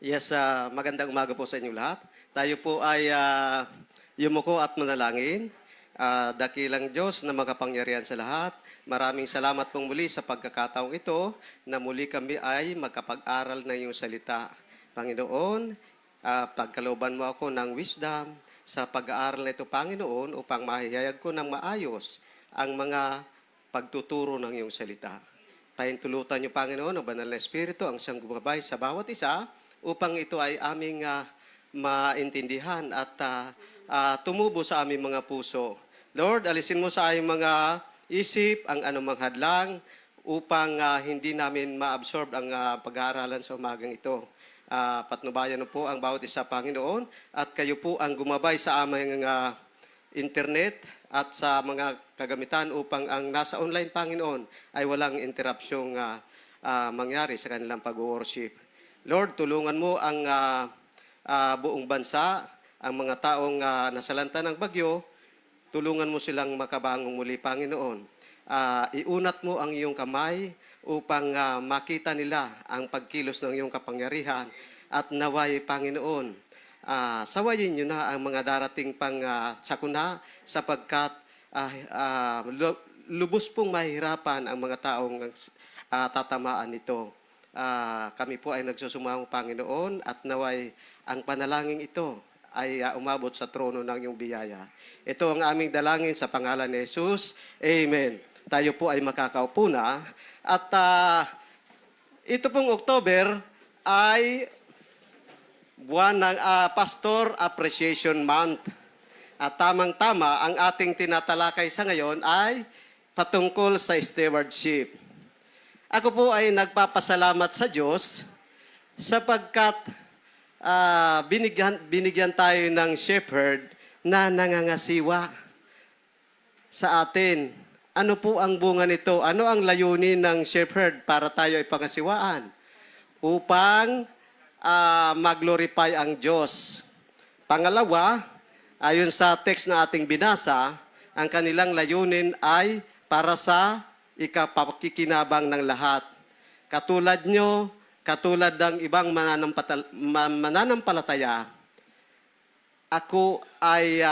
Yes, magandang umaga po sa inyong lahat. Tayo po ay yumuko at manalangin. Dakilang Diyos na makapangyarihan sa lahat, maraming salamat pong muli sa pagkakataong ito na muli kami ay magkapag-aral ng iyong salita. Panginoon, pagkalooban mo ako ng wisdom sa pag-aaral na ito, Panginoon, upang mahihayag ko ng maayos ang mga pagtuturo ng iyong salita. Pahintulutan niyo, Panginoon, ang banal na Espiritu ang siyang gumabay sa bawat isa upang ito ay aming maintindihan at tumubo sa aming mga puso. Lord, alisin mo sa aming mga isip ang anumang hadlang upang hindi namin ma-absorb ang pag-aaralan sa umagang ito. Patnubayan po ang bawat isa, Panginoon, at kayo po ang gumabay sa aming internet at sa mga kagamitan upang ang nasa online, Panginoon, ay walang interrupsyong mangyari sa kanilang pag-worship. Lord, tulungan mo ang buong bansa, ang mga taong nasalanta ng bagyo, tulungan mo silang makabangong muli, Panginoon. Iunat mo ang iyong kamay upang makita nila ang pagkilos ng iyong kapangyarihan at naway, Panginoon, sawayin nyo na ang mga darating pang sakuna sapagkat lubos pong mahirapan ang mga taong tatamaan nito. Kami po ay nagsusumamo, Panginoon, at naway ang panalangin ito ay umabot sa trono ng iyong biyaya. Ito ang aming dalangin sa pangalan ni Jesus. Amen. Tayo po ay makakaupo na. At ito pong October ay buwan ng Pastor Appreciation Month. At tamang-tama, ang ating tinatalakay sa ngayon ay patungkol sa stewardship. Ako po ay nagpapasalamat sa Diyos sapagkat binigyan tayo ng shepherd na nangangasiwa sa atin. Ano po ang bunga nito? Ano ang layunin ng shepherd para tayo ay pangasiwaan? Upang mag-glorify ang Diyos. Pangalawa, ayon sa text na ating binasa, ang kanilang layunin ay para sa ikapakikinabang ng lahat. Katulad nyo, katulad ng ibang mananampalataya, ako ay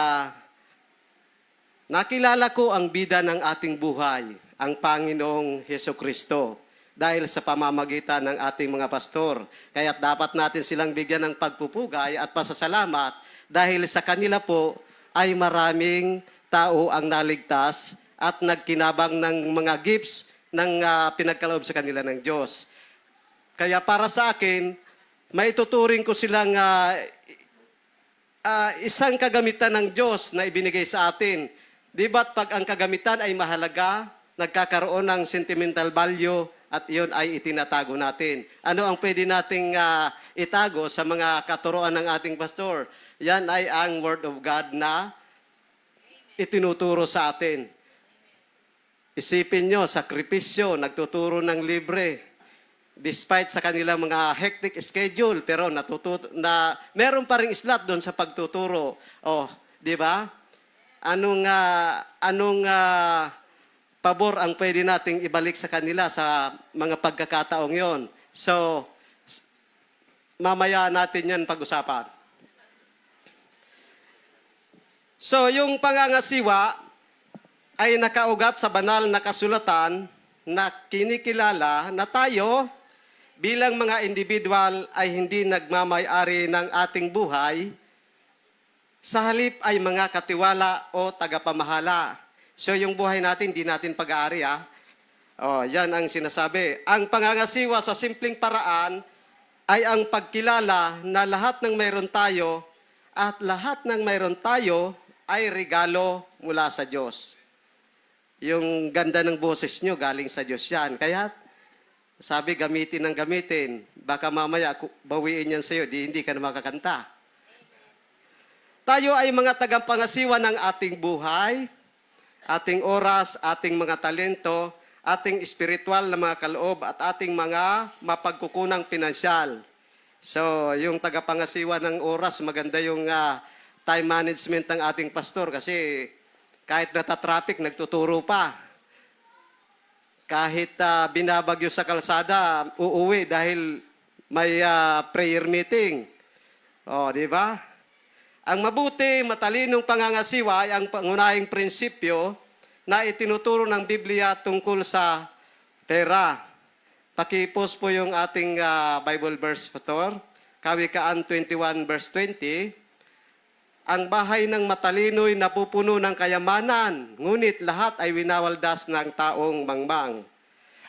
nakilala ko ang bida ng ating buhay, ang Panginoong Heso Kristo, dahil sa pamamagitan ng ating mga pastor. Kaya dapat natin silang bigyan ng pagpupugay at pasasalamat dahil sa kanila po ay maraming tao ang naligtas at nagkinabang ng mga gifts ng pinagkaloob sa kanila ng Diyos. Kaya para sa akin, maituturing ko silang isang kagamitan ng Diyos na ibinigay sa atin. Di ba't pag ang kagamitan ay mahalaga, nagkakaroon ng sentimental value at iyon ay itinatago natin. Ano ang pwede nating itago sa mga katuroan ng ating pastor? Yan ay ang Word of God na itinuturo sa atin. Isipin nyo, sakripisyo, nagtuturo ng libre. Despite sa kanilang mga hectic schedule, pero meron pa ring slot doon sa pagtuturo. Oh, di ba? Anong pabor ang pwede nating ibalik sa kanila sa mga pagkakataong yon? So, mamaya natin yan pag-usapan. So, yung pangangasiwa ay nakaugat sa banal na kasulatan na kinikilala na tayo bilang mga individual ay hindi nagmamay-ari ng ating buhay, sa halip ay mga katiwala o tagapamahala. So yung buhay natin, hindi natin pag-aari. Yan ang sinasabi. Ang pangangasiwa sa simpleng paraan ay ang pagkilala na lahat ng mayroon tayo at lahat ng mayroon tayo ay regalo mula sa Diyos. Yung ganda ng boses nyo, galing sa Diyos yan. Kaya, sabi, gamitin ng gamitin. Baka mamaya, bawiin yan sa'yo, hindi ka na makakanta. Tayo ay mga tagapangasiwa ng ating buhay, ating oras, ating mga talento, ating spiritual na mga kaloob, at ating mga mapagkukunang pinansyal. So, yung tagapangasiwa ng oras, maganda yung time management ng ating pastor kasi kahit nata-traffic, nagtuturo pa. Kahit binabagyo sa kalsada, uuwi dahil may prayer meeting. O, di ba? Ang mabuti, matalinong pangangasiwa ay ang pangunahing prinsipyo na itinuturo ng Biblia tungkol sa pera. Pakipos po yung ating Bible verse, Pastor. Kawikaan 21 verse 20. Ang bahay ng matalino'y napupuno ng kayamanan, ngunit lahat ay winawaldas ng taong mangmang.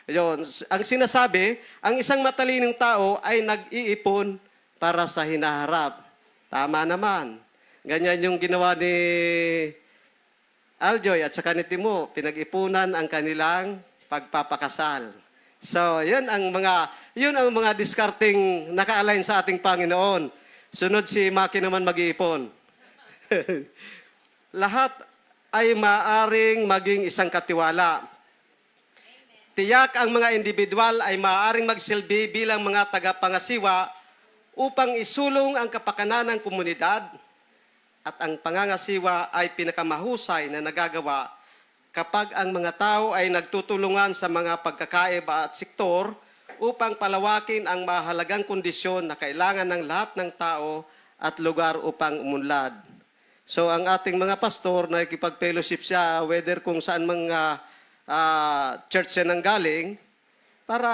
Yun. Ang sinasabi, ang isang matalinong tao ay nag-iipon para sa hinaharap. Tama naman. Ganyan yung ginawa ni Aljoy at saka ni Timo. Pinag-ipunan ang kanilang pagpapakasal. So, yun ang mga discarding naka-align sa ating Panginoon. Sunod si Maki naman mag-iipon. Lahat ay maaring maging isang katiwala. Tiyak ang mga individual ay maaaring magsilbi bilang mga tagapangasiwa upang isulong ang kapakanan ng komunidad, at ang pangangasiwa ay pinakamahusay na nagagawa kapag ang mga tao ay nagtutulungan sa mga pagkakaiba at sektor upang palawakin ang mahalagang kondisyon na kailangan ng lahat ng tao at lugar upang umunlad. So ang ating mga pastor na ikipag-fellowship siya, whether kung saan mga church siya nanggaling, para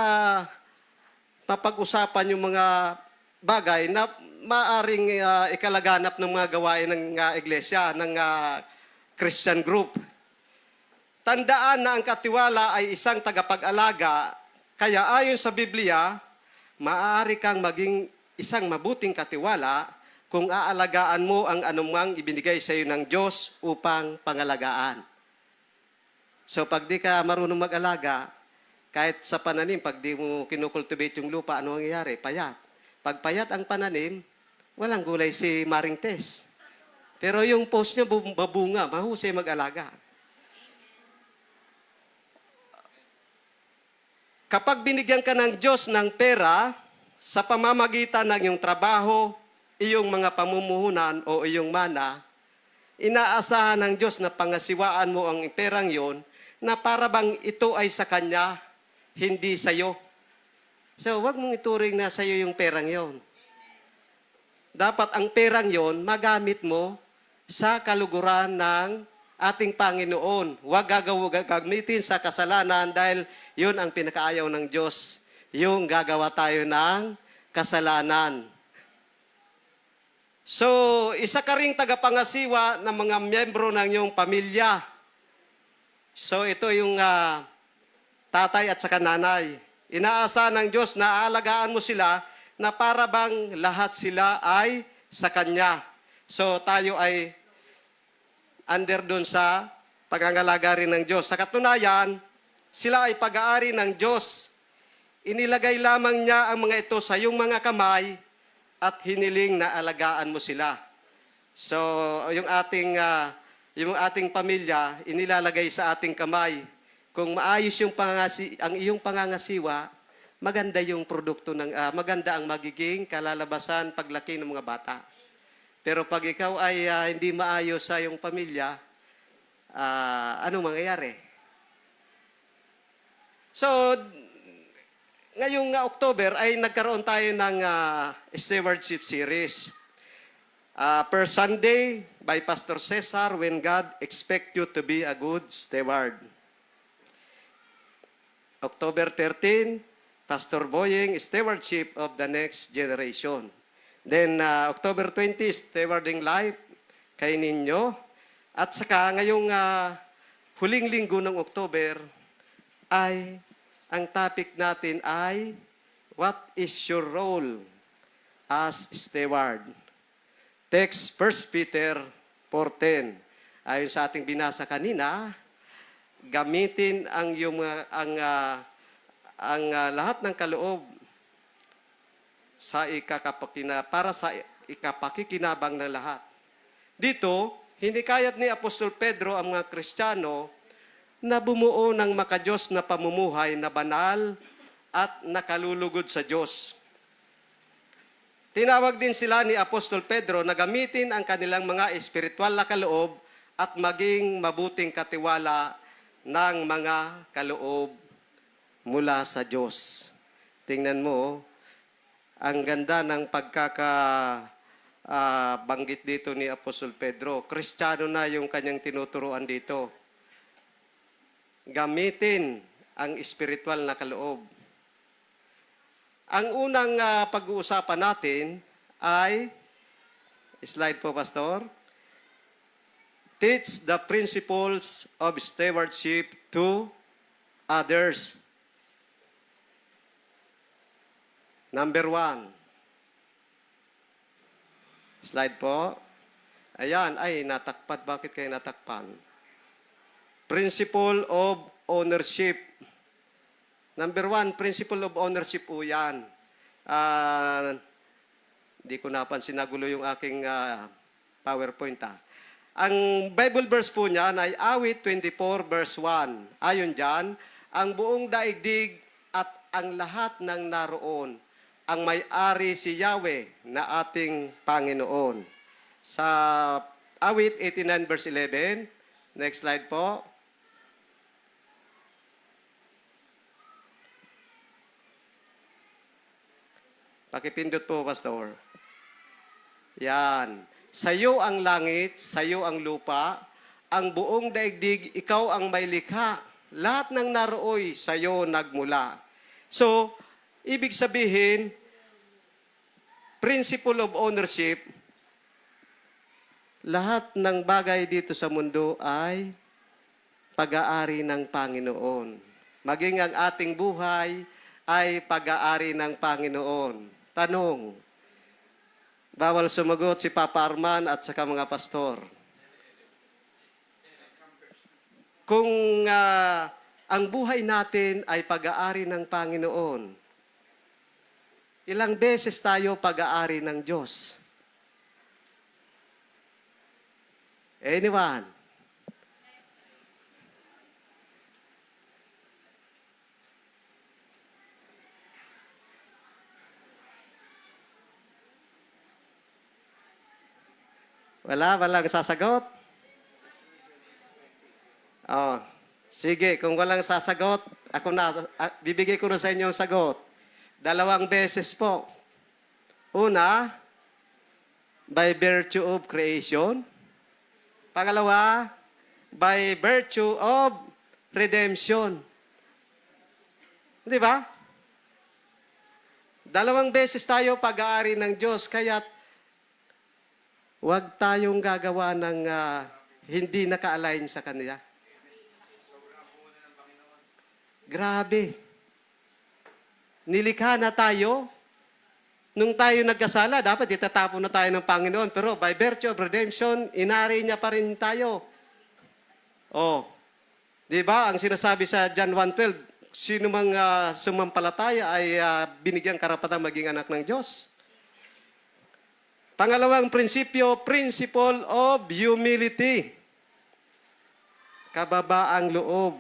mapag-usapan yung mga bagay na maaring ikalaganap ng mga gawain ng iglesia, ng Christian group. Tandaan na ang katiwala ay isang tagapag-alaga, kaya ayon sa Biblia, maaari kang maging isang mabuting katiwala kung aalagaan mo ang anumang ibinigay sa iyo ng Diyos upang pangalagaan. So pag di ka marunong mag-alaga, kahit sa pananim, pag di mo kinukultivate yung lupa, ano ang nangyayari? Payat. Pag payat ang pananim, walang gulay si Maring Tess. Pero yung post niya babunga, mahusay mag-alaga. Kapag binigyan ka ng Diyos ng pera, sa pamamagitan ng iyong trabaho, iyong mga pamumuhunan o iyong mana, inaasahan ng Diyos na pangasiwaan mo ang perang yon na para bang ito ay sa Kanya, hindi sa iyo. So, wag mong ituring na sa iyo yung perang yon. Dapat ang perang yon magamit mo sa kaluguran ng ating Panginoon. Huwag gagamitin sa kasalanan dahil yun ang pinakaayaw ng Diyos. Yung gagawa tayo ng kasalanan. So, isa ka ring tagapangasiwa ng mga miyembro ng iyong pamilya. So, ito yung tatay at saka nanay. Inaasa ng Diyos na aalagaan mo sila na para bang lahat sila ay sa Kanya. So, tayo ay under dun sa pagangalaga rin ng Diyos. Sa katunayan, sila ay pag-aari ng Diyos. Inilagay lamang niya ang mga ito sa iyong mga kamay at hiniling na alagaan mo sila. So, yung ating pamilya, inilalagay sa ating kamay. Kung maayos ang iyong pangangasiwa, maganda yung produkto maganda ang magiging kalalabasan paglaki ng mga bata. Pero pag ikaw ay hindi maayos sa iyong pamilya, anong mangyayari? So, ngayong October ay nagkaroon tayo ng stewardship series. Per Sunday by Pastor Cesar, When God Expect You to Be a Good Steward. October 13, Pastor Boying, Stewardship of the Next Generation. Then October 20, Stewarding Life kay Ninyo. At saka ngayong huling linggo ng October ay ang topic natin ay what is your role as steward? Text 1 Peter 4:10. Ayon sa ating binasa kanina, gamitin ang lahat ng kaloob para sa ikapakikinabang ng lahat. Dito, hinikayat ni Apostol Pedro ang mga Kristiyano na bumuo ng makadiyos na pamumuhay na banal at nakalulugod sa Diyos. Tinawag din sila ni Apostol Pedro na gamitin ang kanilang mga espiritual na kaloob at maging mabuting katiwala ng mga kaloob mula sa Diyos. Tingnan mo, Ang ganda ng banggit dito ni Apostol Pedro. Kristiyano na yung kanyang tinuturuan dito. Gamitin ang espiritual na kaloob. Ang unang pag-uusapan natin ay, slide po, Pastor, teach the principles of stewardship to others. Number 1. Slide po. Ayan, ay natakpan. Bakit kayo natakpan? Principle of ownership. Number 1, principle of ownership po yan. Hindi ko napansin, nagulo yung aking PowerPoint. Ang Bible verse po niyan ay Awit 24 verse 1. Ayon dyan, ang buong daigdig at ang lahat ng naroon, ang may-ari si Yahweh na ating Panginoon. Sa Awit 89 verse 11, next slide po. Pakipindot po, Pastor. Yan. Sayo ang langit, sayo ang lupa, ang buong daigdig, ikaw ang may likha. Lahat ng narooy, sayo nagmula. So, ibig sabihin, principle of ownership, lahat ng bagay dito sa mundo ay pag-aari ng Panginoon. Maging ang ating buhay ay pag-aari ng Panginoon. Tanong, bawal sumagot si Papa Arman at saka mga pastor. Kung ang buhay natin ay pag-aari ng Panginoon, ilang beses tayo pag-aari ng Diyos? Anyone? Walang sasagot? Oh, sige, kung walang sasagot, bibigay ko na sa inyo ang sagot. 2 beses po. Una, by virtue of creation. Pangalawa, by virtue of redemption. Di ba? 2 beses tayo pag-aari ng Diyos, kaya huwag tayong gagawa ng hindi naka-align sa Kanya. Grabe. Nilikha na tayo. Nung tayo nagkasala, dapat itatapon na tayo ng Panginoon. Pero by virtue of redemption, inari niya pa rin tayo. Oh, di ba? Ang sinasabi sa John 1:12, sino mang sumampalataya ay binigyang karapatang maging anak ng Diyos. Pangalawang prinsipyo, principle of humility. Kababaang loob.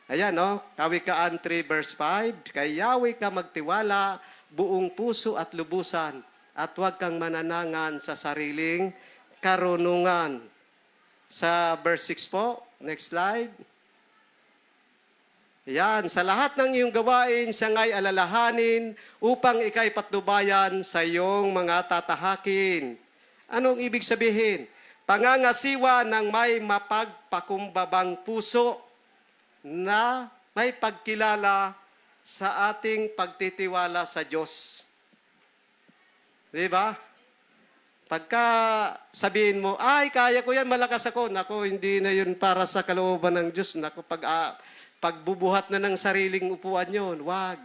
Ayan, no? Kawikaan 3 verse 5. Kay Yahweh ka magtiwala, buong puso at lubusan, at huwag kang mananangan sa sariling karunungan. Sa verse 6 po, next slide. Yan, sa lahat ng iyong gawain, siya nga'y alalahanin upang ika'y patnubayan sa iyong mga tatahakin. Anong ibig sabihin? Pangangasiwa ng may mapagpakumbabang puso na may pagkilala sa ating pagtitiwala sa Diyos. Di ba? Pagka sabihin mo, ay, kaya ko yan, malakas ako. Nako, hindi na yun para sa kalooban ng Diyos. Nako, pagbubuhat na ng sariling upuan yun, wag.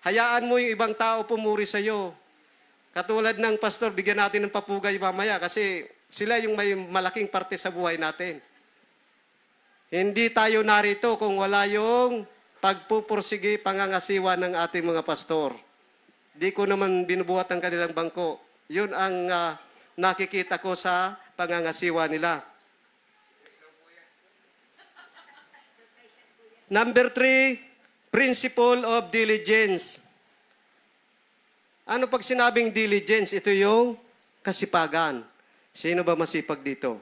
Hayaan mo yung ibang tao pumuri sa iyo. Katulad ng pastor, bigyan natin ng papugay mamaya kasi sila yung may malaking parte sa buhay natin. Hindi tayo narito kung wala yung pagpupursige, pangangasiwa ng ating mga pastor. Di ko naman binubuhat ang kanilang bangko. Yun ang nakikita ko sa pangangasiwa nila. Number 3, principle of diligence. Ano pag sinabing diligence? Ito yung kasipagan. Sino ba masipag dito?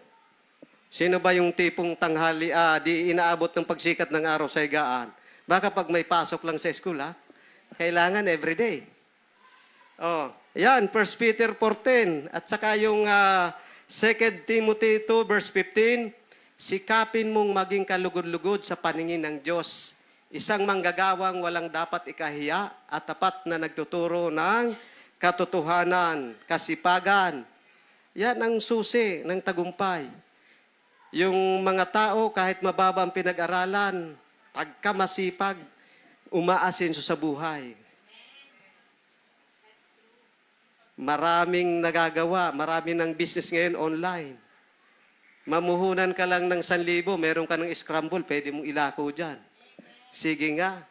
Sino ba yung tipong tanghali, di inaabot ng pagsikat ng araw sa higaan? Baka pag may pasok lang sa school, kailangan everyday. Oh, yan, 1 Peter 4:10. At saka yung 2 Timothy 2 verse 15, sikapin mong maging kalugod-lugod sa paningin ng Diyos. Isang manggagawang walang dapat ikahiya at tapat na nagtuturo ng katotohanan, kasipagan. Yan ang susi ng tagumpay. Yung mga tao, kahit mababa ang pinag-aralan, pagka masipag, umaasenso sa buhay. Maraming nagagawa, marami ng business ngayon online. Mamuhunan ka lang ng 1,000, meron ka ng scramble, pwede mong ilako dyan. Sige nga.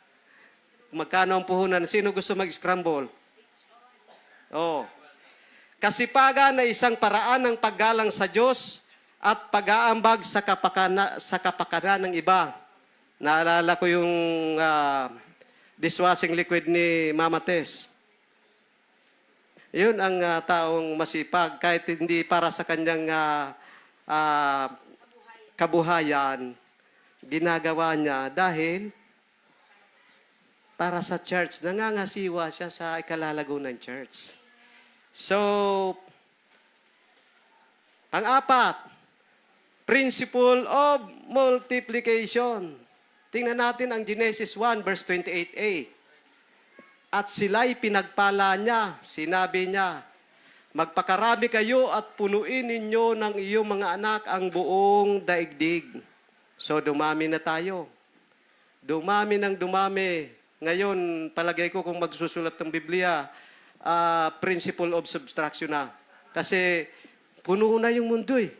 Magkano ang puhunan? Sino gusto mag-scramble? Oh. Kasipagan na isang paraan ng paggalang sa Diyos at pag-aambag sa kapakanan ng iba. Naalala ko yung dishwashing liquid ni Mama Tess. Yun ang taong masipag, kahit hindi para sa kanyang kabuhayan, ginagawa niya dahil para sa church. Nangangasiwa siya sa ikalalago ng church. So, ang apat, principle of multiplication. Tingnan natin ang Genesis 1 verse 28a. At sila'y pinagpala niya, sinabi niya, magpakarami kayo at punuin ninyo ng iyong mga anak ang buong daigdig. So dumami na tayo. Dumami ng dumami. Ngayon, palagay ko kung magsusulat ng Biblia, principle of subtraction na. Kasi puno na yung mundo eh.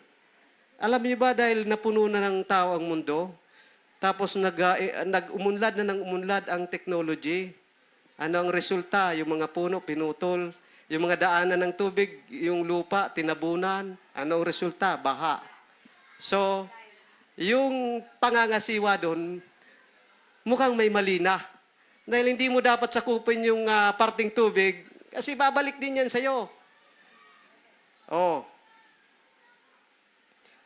Alam niyo ba dahil napuno na ng tao ang mundo, tapos nag-umunlad na ng umunlad ang technology, ano ang resulta? Yung mga puno, pinutol. Yung mga daanan ng tubig, yung lupa, tinabunan. Ano ang resulta? Baha. So, yung pangangasiwa doon, mukhang may mali na. Dahil hindi mo dapat sakupin yung parting tubig, kasi babalik din yan sa'yo. Oh.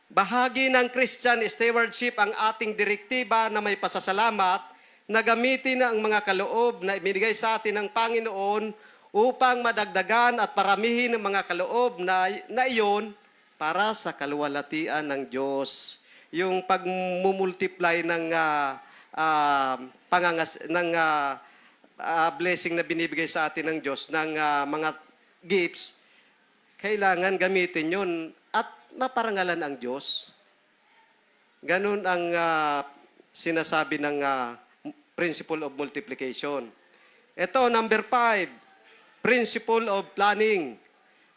Bahagi ng Christian stewardship ang ating direktiba na may pasasalamat na gamitin ang mga kaloob na ibinigay sa atin ng Panginoon upang madagdagan at paramihin ang mga kaloob na iyon para sa kaluwalhatian ng Diyos. Yung pagmumultiply ng blessing na binibigay sa atin ng Diyos, ng mga gifts, kailangan gamitin yun at maparangalan ang Diyos. Ganun ang sinasabi ng principle of multiplication. Ito, number 5, principle of planning.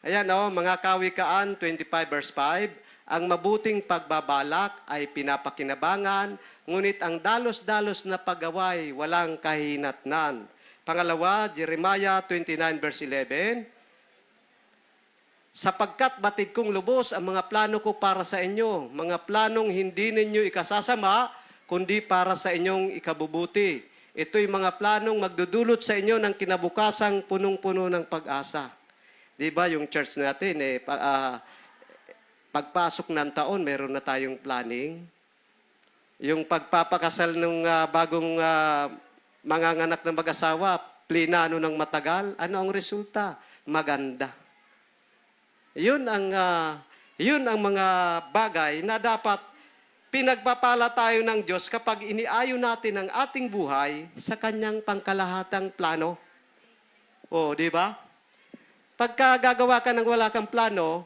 Ayan, mga Kawikaan 25 verse 5, ang mabuting pagbabalak ay pinapakinabangan, ngunit ang dalos-dalos na paggaway walang kahinatnan. Pangalawa, Jeremiah 29 verse 11, sapagkat batid kong lubos ang mga plano ko para sa inyo, mga planong hindi ninyo ikasasama, kundi para sa inyong ikabubuti. Ito'y mga planong magdudulot sa inyo ng kinabukasang punong-puno ng pag-asa. Di ba yung church natin, pagpasok ng taon, meron na tayong planning. Yung pagpapakasal ng bagong manganganak ng mag-asawa, plinano ng matagal, ano ang resulta? Maganda. Yun ang mga bagay na dapat pinagpapala tayo ng Diyos kapag iniayon natin ang ating buhay sa Kanyang pangkalahatang plano. O, di ba? Pagka gagawa ka ng wala kang plano,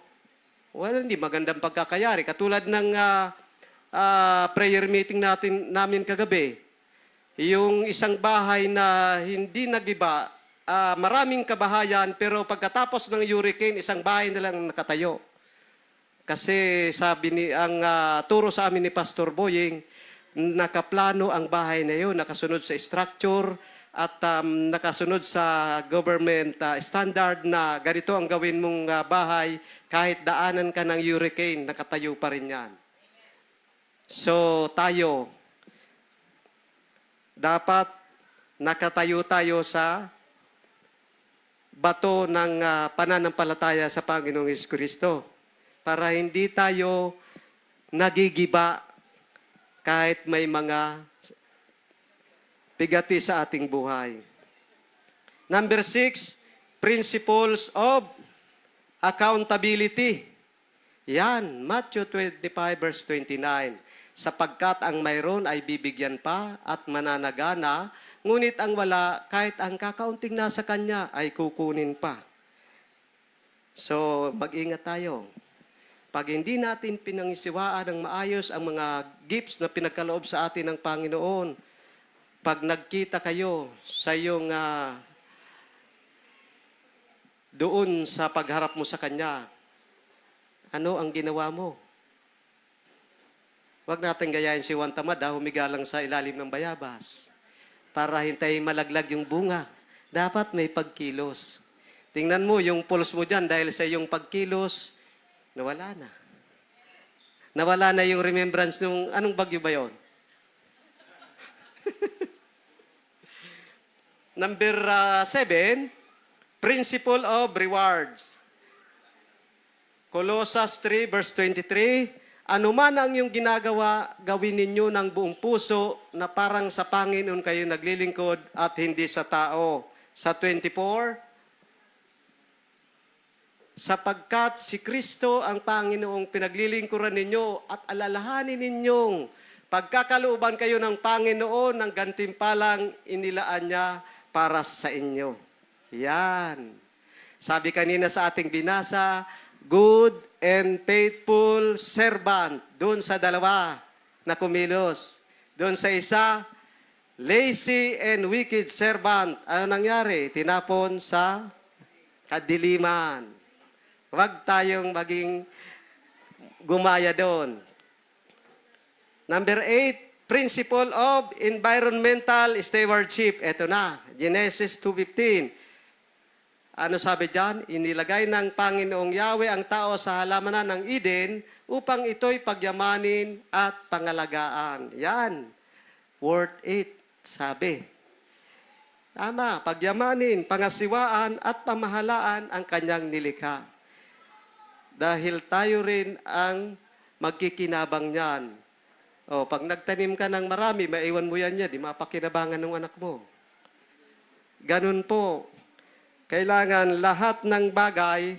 hindi magandang pagkakayari. Katulad ng prayer meeting namin kagabi, yung isang bahay na hindi nagiba, maraming kabahayan, pero pagkatapos ng hurricane, isang bahay na lang nakatayo. Kasi ang turo sa amin ni Pastor Boying, nakaplano ang bahay na yun, nakasunod sa structure at nakasunod sa government standard na ganito ang gawin mong bahay, kahit daanan ka ng hurricane, nakatayo pa rin yan. So tayo, dapat nakatayo tayo sa bato ng pananampalataya sa Panginoong Jesucristo, para hindi tayo nagigiba kahit may mga bigati sa ating buhay. Number 6, Principles of accountability. Yan, Matthew 25 verse 29. Sapagkat ang mayroon ay bibigyan pa at mananagana, ngunit ang wala, kahit ang kakaunting nasa kanya, ay kukunin pa. So, mag-ingat tayo. Pag hindi natin pinangisiwaan ng maayos ang mga gifts na pinagkaloob sa atin ng Panginoon, pag nagkita kayo sa iyong doon sa pagharap mo sa Kanya, ano ang ginawa mo? Huwag natin gayahin si Juan Tamad, humiga lang sa ilalim ng bayabas para hintayin malaglag yung bunga. Dapat may pagkilos. Tingnan mo, yung pulse mo dyan, dahil sa iyong pagkilos, nawala na. Nawala na yung remembrance nung, anong bagyo ba yun? Number 7, principle of rewards. Colossus 3 verse 23, anuman ang iyong ginagawa, gawin ninyo ng buong puso na parang sa Panginoon kayo naglilingkod at hindi sa tao. Sa 24, sapagkat si Kristo ang Panginoong pinaglilingkuran ninyo at alalahanin ninyong pagkakalooban kayo ng Panginoon ng gantimpalang inilaan niya para sa inyo. Yan. Sabi kanina sa ating binasa, good and faithful servant. Doon sa dalawa na kumilos. Doon sa isa, lazy and wicked servant. Ano nangyari? Tinapon sa kadiliman. Huwag tayong maging gumaya doon. Number 8, principle of environmental stewardship. Ito na, Genesis 2:15. Ano sabi dyan? Inilagay ng Panginoong Yahweh ang tao sa halamanan ng Eden upang ito'y pagyamanin at pangalagaan. Yan. Worth it, sabi. Tama, pagyamanin, pangasiwaan at pamahalaan ang kanyang nilikha. Dahil tayo rin ang magkikinabang niyan. O, pag nagtanim ka ng marami, maiwan mo yan niya, di mapakinabangan ng anak mo. Ganun po. Kailangan lahat ng bagay,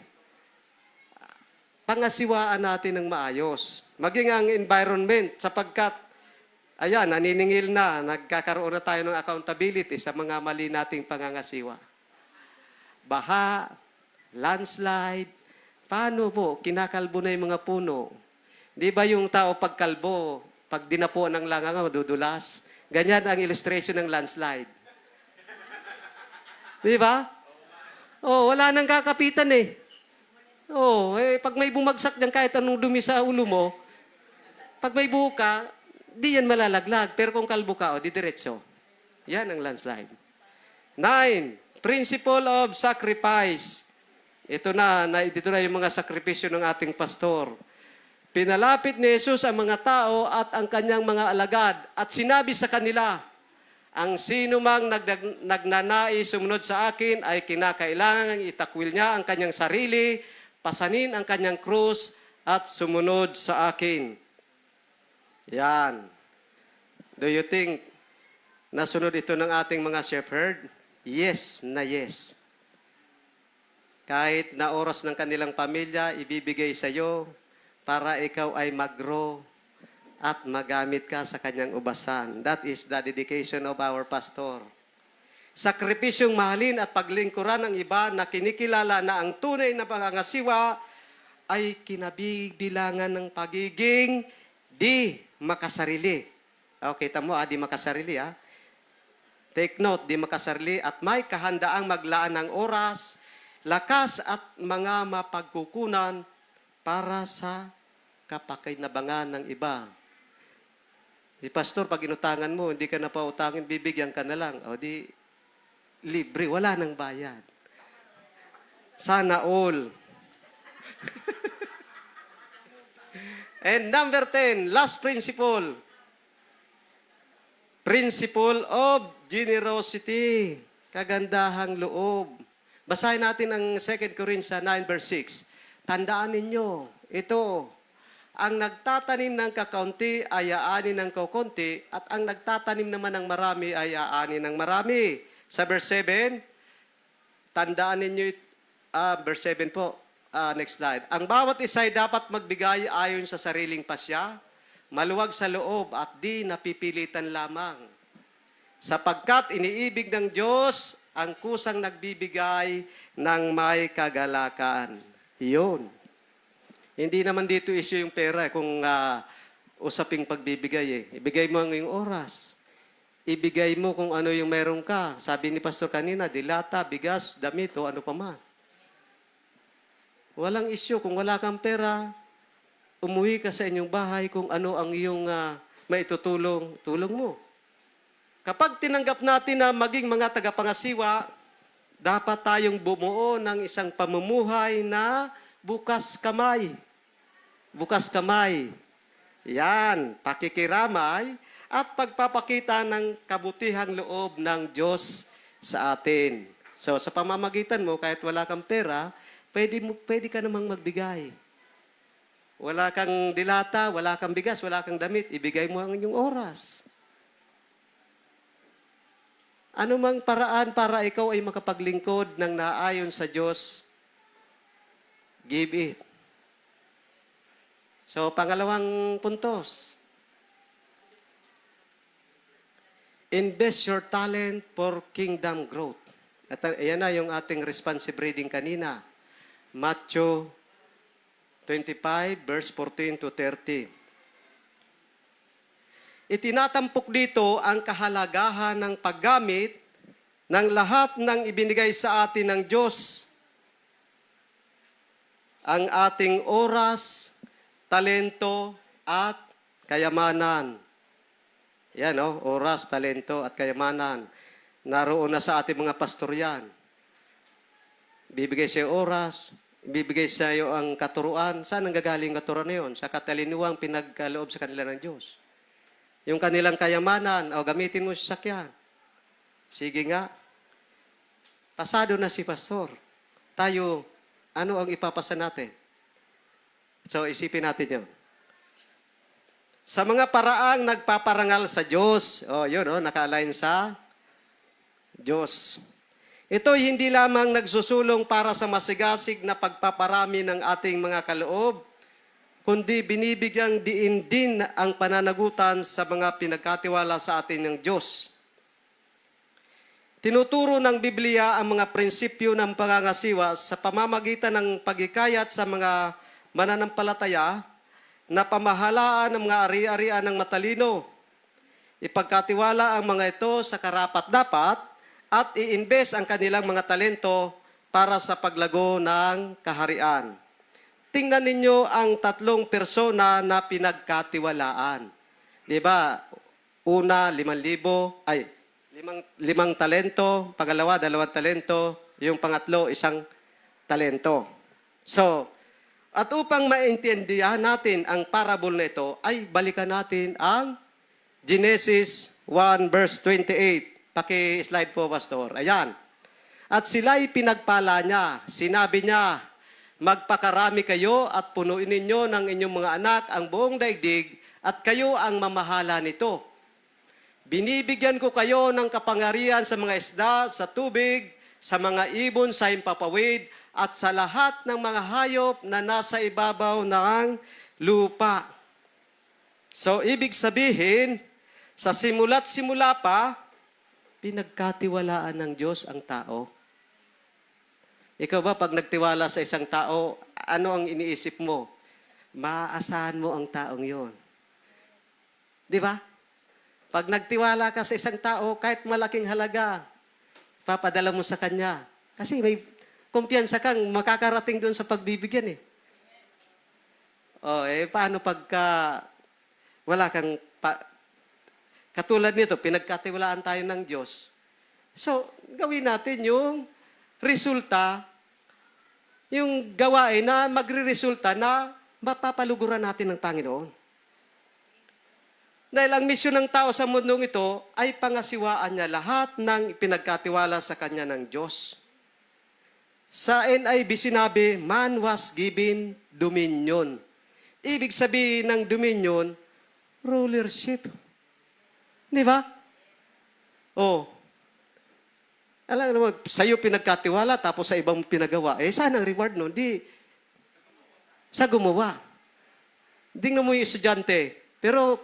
pangasiwaan natin ng maayos. Maging ang environment, sapagkat, ayan, naniningil na, nagkakaroon na tayo ng accountability sa mga mali nating pangangasiwa. Baha, landslide, paano po, kinakalbo na yung mga puno. Di ba yung tao pagkalbo, pag dinapo ng langang madudulas? Ganyan ang illustration ng landslide. Di ba? Oh, wala nang kakapitan eh. Oh, pag may bumagsak diyan kahit anong dumi sa ulo mo, pag may buho ka, di yan malalaglag. Pero kung kalbo ka, di diretso. Yan ang landslide. 9, principle of sacrifice. Ito na yung mga sakripisyo ng ating pastor. Pinalapit ni Jesus ang mga tao at ang kanyang mga alagad at sinabi sa kanila, ang sino mang nagnanais sumunod sa akin ay kinakailangan itakwil niya ang kanyang sarili, pasanin ang kanyang krus, at sumunod sa akin. Yan. Do you think nasunod ito ng ating mga shepherd? Yes na yes. Kahit na oras ng kanilang pamilya, ibibigay sa iyo para ikaw ay mag-grow at magamit ka sa kanyang ubasan. That is the dedication of our pastor. Sakripisyong mahalin at paglingkuran ng iba na kinikilala na ang tunay na pangangasiwa ay kinabibilangan ng pagiging di makasarili. Okay, tamo di makasarili Take note, di makasarili at may kahandaang maglaan ng oras, lakas at mga mapagkukunan para sa kapakinabangan ng iba. Si pastor, pag inutangan mo, hindi ka na pautangin, bibigyan ka na lang. O di, libre, wala nang bayad. Sana all. And number 10, last principle. Principle of generosity. Kagandahang loob. Basahin natin ang 2 Corinthians 9 verse 6. Tandaan ninyo, ito, ang nagtatanim ng kakaunti ay aanin ng kukunti at ang nagtatanim naman ng marami ay aanin ng marami. Sa verse 7, tandaan ninyo, verse 7 po, next slide. Ang bawat isa ay dapat magbigay ayon sa sariling pasya, maluwag sa loob at di napipilitan lamang. Sapagkat iniibig ng Diyos ang kusang nagbibigay ng may kagalakan. Iyon. Hindi naman dito issue yung pera kung usaping pagbibigay eh. Ibigay mo ang iyong oras. Ibigay mo kung ano yung meron ka. Sabi ni Pastor kanina, dilata, bigas, damit, o ano pa man. Walang issue. Kung wala kang pera, umuwi ka sa inyong bahay kung ano ang iyong maitutulong, tulong mo. Kapag tinanggap natin na maging mga tagapangasiwa, dapat tayong bumuo ng isang pamumuhay na bukas kamay. Bukas kamay. Yan, pakikiramay at pagpapakita ng kabutihang loob ng Diyos sa atin. So, sa pamamagitan mo, kahit wala kang pera, pwede ka namang magbigay. Wala kang dilata, wala kang bigas, wala kang damit, ibigay mo ang inyong oras. Ano mang paraan para ikaw ay makapaglingkod ng naayon sa Diyos, give it. So, pangalawang puntos. Invest your talent for kingdom growth. At ayan na yung ating responsive reading kanina. Matthew 25, verse 14 to 30. Itinatampok dito ang kahalagahan ng paggamit ng lahat ng ibinigay sa atin ng Diyos. Ang ating oras, talento, at kayamanan. Yan, oras, talento, at kayamanan. Naroon na sa ating mga pastor yan. Bibigay siya oras, bibigay sa iyo ang katuruan. Saan ang gagaling katuruan na yun? Sa katalinuwang pinagkaloob sa kanila ng Diyos. Yung kanilang kayamanan, gamitin mo sa sakyan. Sige nga. Pasado na si pastor. Tayo, ano ang ipapasa natin? So, isipin natin yun. Sa mga paraang nagpaparangal sa Diyos, naka-align sa Diyos. Ito hindi lamang nagsusulong para sa masigasig na pagpaparami ng ating mga kaloob, kundi binibigyang diin din ang pananagutan sa mga pinagkatiwala sa atin ng Diyos. Tinuturo ng Biblia ang mga prinsipyo ng pangangasiwa sa pamamagitan ng pagikayat sa mga mananampalataya na pamahalaan ng mga ari-arian ng matalino. Ipagkatiwala ang mga ito sa karapat-dapat at i-invest ang kanilang mga talento para sa paglago ng kaharian. Tingnan ninyo ang tatlong persona na pinagkatiwalaan. Di ba? Una, 5,000, limang talento. Pangalawa, 2 talento. Yung pangatlo, 1 talento. So, at upang maintindihan natin ang parable na ito, ay balikan natin ang Genesis 1 verse 28. Paki-slide po, Pastor. Ayan. At sila'y pinagpala niya. Sinabi niya, magpakarami kayo at punuin ninyo ng inyong mga anak ang buong daigdig at kayo ang mamahala nito. Binibigyan ko kayo ng kapangyarihan sa mga isda, sa tubig, sa mga ibon sa himpapawid, at sa lahat ng mga hayop na nasa ibabaw ng lupa. So, ibig sabihin, sa simula't simula pa, pinagkatiwalaan ng Diyos ang tao. Ikaw ba, pag nagtiwala sa isang tao, ano ang iniisip mo? Maaasahan mo ang taong yon. Di ba? Pag nagtiwala ka sa isang tao, kahit malaking halaga, papadala mo sa kanya. Kasi may kumpiyansa kang makakarating doon sa pagbibigyan eh. Paano pagka wala kang katulad nito, pinagkatiwalaan tayo ng Diyos. So, gawin natin yung resulta, yung gawain na magre-resulta na mapapaluguran natin ng Panginoon. Dahil ang misyon ng tao sa mundong ito ay pangasiwaan niya lahat ng pinagkatiwala sa kanya ng Diyos. Sa NIV sinabi, man was given dominion. Ibig sabihin ng dominion, rulership. Di ba? Alam mo, sa'yo pinagkatiwala, tapos sa ibang pinagawa. Eh, saan ang reward nun? Di, sa gumawa. Tingnan mo yung estudyante. Pero,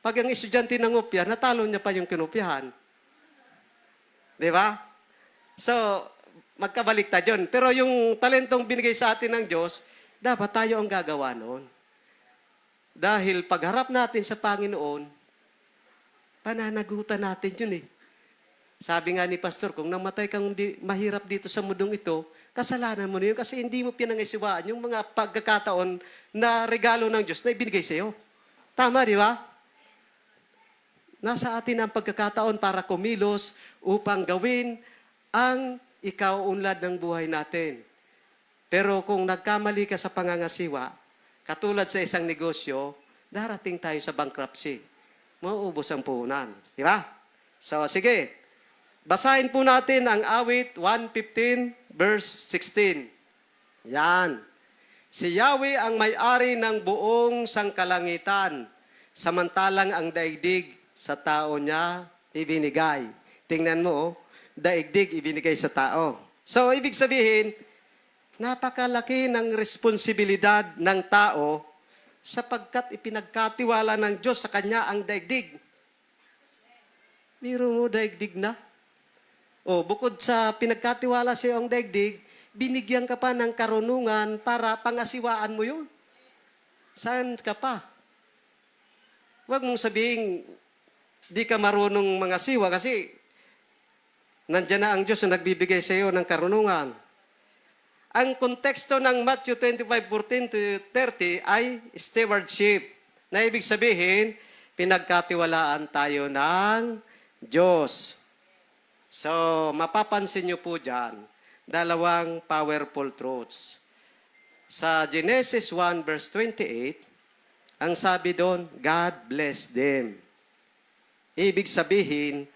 pag ang estudyante nangopya, natalo niya pa yung kinopyahan. Di ba? So, magkabaliktad yun. Pero yung talentong binigay sa atin ng Diyos, dapat tayo ang gagawa noon. Dahil pagharap natin sa Panginoon, pananagutan natin yun eh. Sabi nga ni Pastor, kung namatay kang mahirap dito sa mundong ito, kasalanan mo na yun kasi hindi mo pinangisiwaan yung mga pagkakataon na regalo ng Diyos na ibinigay sa iyo. Tama, di ba? Nasa atin ang pagkakataon para kumilos upang gawin ang ikaunlad ng buhay natin. Pero kung nagkamali ka sa pangangasiwa, katulad sa isang negosyo, darating tayo sa bankruptcy. Mauubos ang puhunan. Di ba? So, sige. Basahin po natin ang awit 115 verse 16. Yan. Si Yahweh ang may-ari ng buong sangkalangitan, samantalang ang daigdig sa tao niya ibinigay. Tingnan mo, daigdig ibinigay sa tao. So, ibig sabihin, napakalaki ng responsibilidad ng tao sapagkat ipinagkatiwala ng Diyos sa kanya ang daigdig. Biro mo, daigdig na. O, bukod sa pinagkatiwala sa iyo ang daigdig, binigyan ka pa ng karunungan para pangasiwaan mo yun. Saan ka pa? Huwag mong sabihin, di ka marunong mangasiwa kasi nandiyan na ang Diyos na nagbibigay sa iyo ng karunungan. Ang konteksto ng Matthew 25:14-30 ay stewardship. Na ibig sabihin, pinagkatiwalaan tayo ng Diyos. So, mapapansin nyo po dyan, dalawang powerful truths. Sa Genesis 1 verse 28, ang sabi doon, God bless them. Ibig sabihin,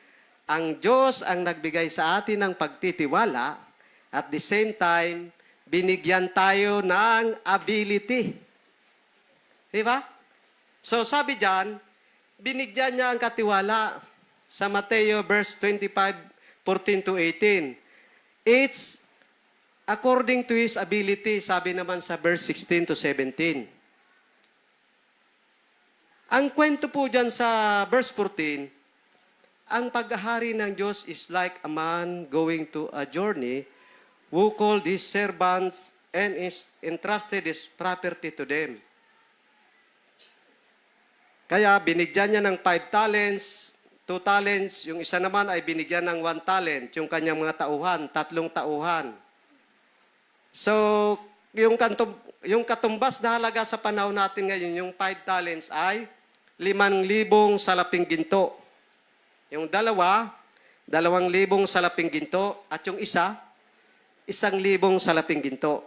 ang Diyos ang nagbigay sa atin ng pagtitiwala at the same time, binigyan tayo ng ability. Di ba? So, sabi dyan, binigyan niya ang katiwala sa Mateo verse 25:14-18. It's according to his ability, sabi naman sa verse 16-17. Ang kwento po dyan sa verse 14, ang paghahari ng Diyos is like a man going to a journey who called his servants and is entrusted his property to them. Kaya binigyan niya ng 5 talents, 2 talents, yung isa naman ay binigyan ng 1 talent, yung kanyang mga tauhan, 3 tauhan. So, yung katumbas na halaga sa panahon natin ngayon, yung 5 talents ay 5,000 salaping ginto. Yung 2, 2,000 salaping ginto, at yung isa, 1,000 salaping ginto.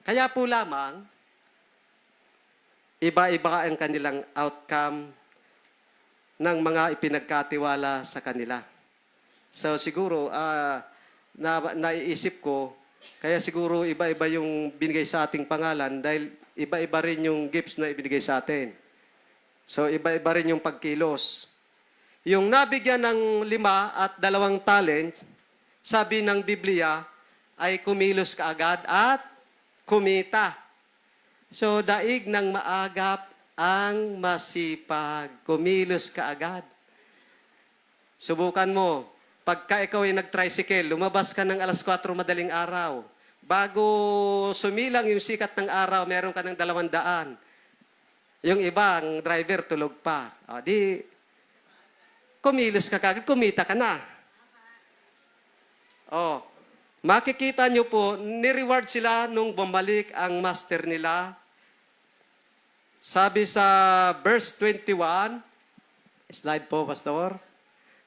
Kaya po lamang, iba-iba ang kanilang outcome ng mga ipinagkatiwala sa kanila. So siguro, naiisip ko, kaya siguro iba-iba yung binigay sa ating pangalan dahil iba-iba rin yung gifts na ibinigay sa atin. So iba-iba rin yung pagkilos. Yung nabigyan ng 5 at 2 talent, sabi ng Biblia, ay kumilos kaagad at kumita. So daig ng maagap ang masipag. Kumilos ka agad. Subukan mo. Pagka ikaw ay nag-tricycle, lumabas ka ng alas 4 madaling araw. Bago sumilang yung sikat ng araw, meron ka ng 200. Yung ibang driver tulog pa. O, di, kumilos ka agad, kumita ka na. O, makikita nyo po, ni-reward sila nung bumalik ang master nila. Sabi sa verse 21, slide po, Pastor.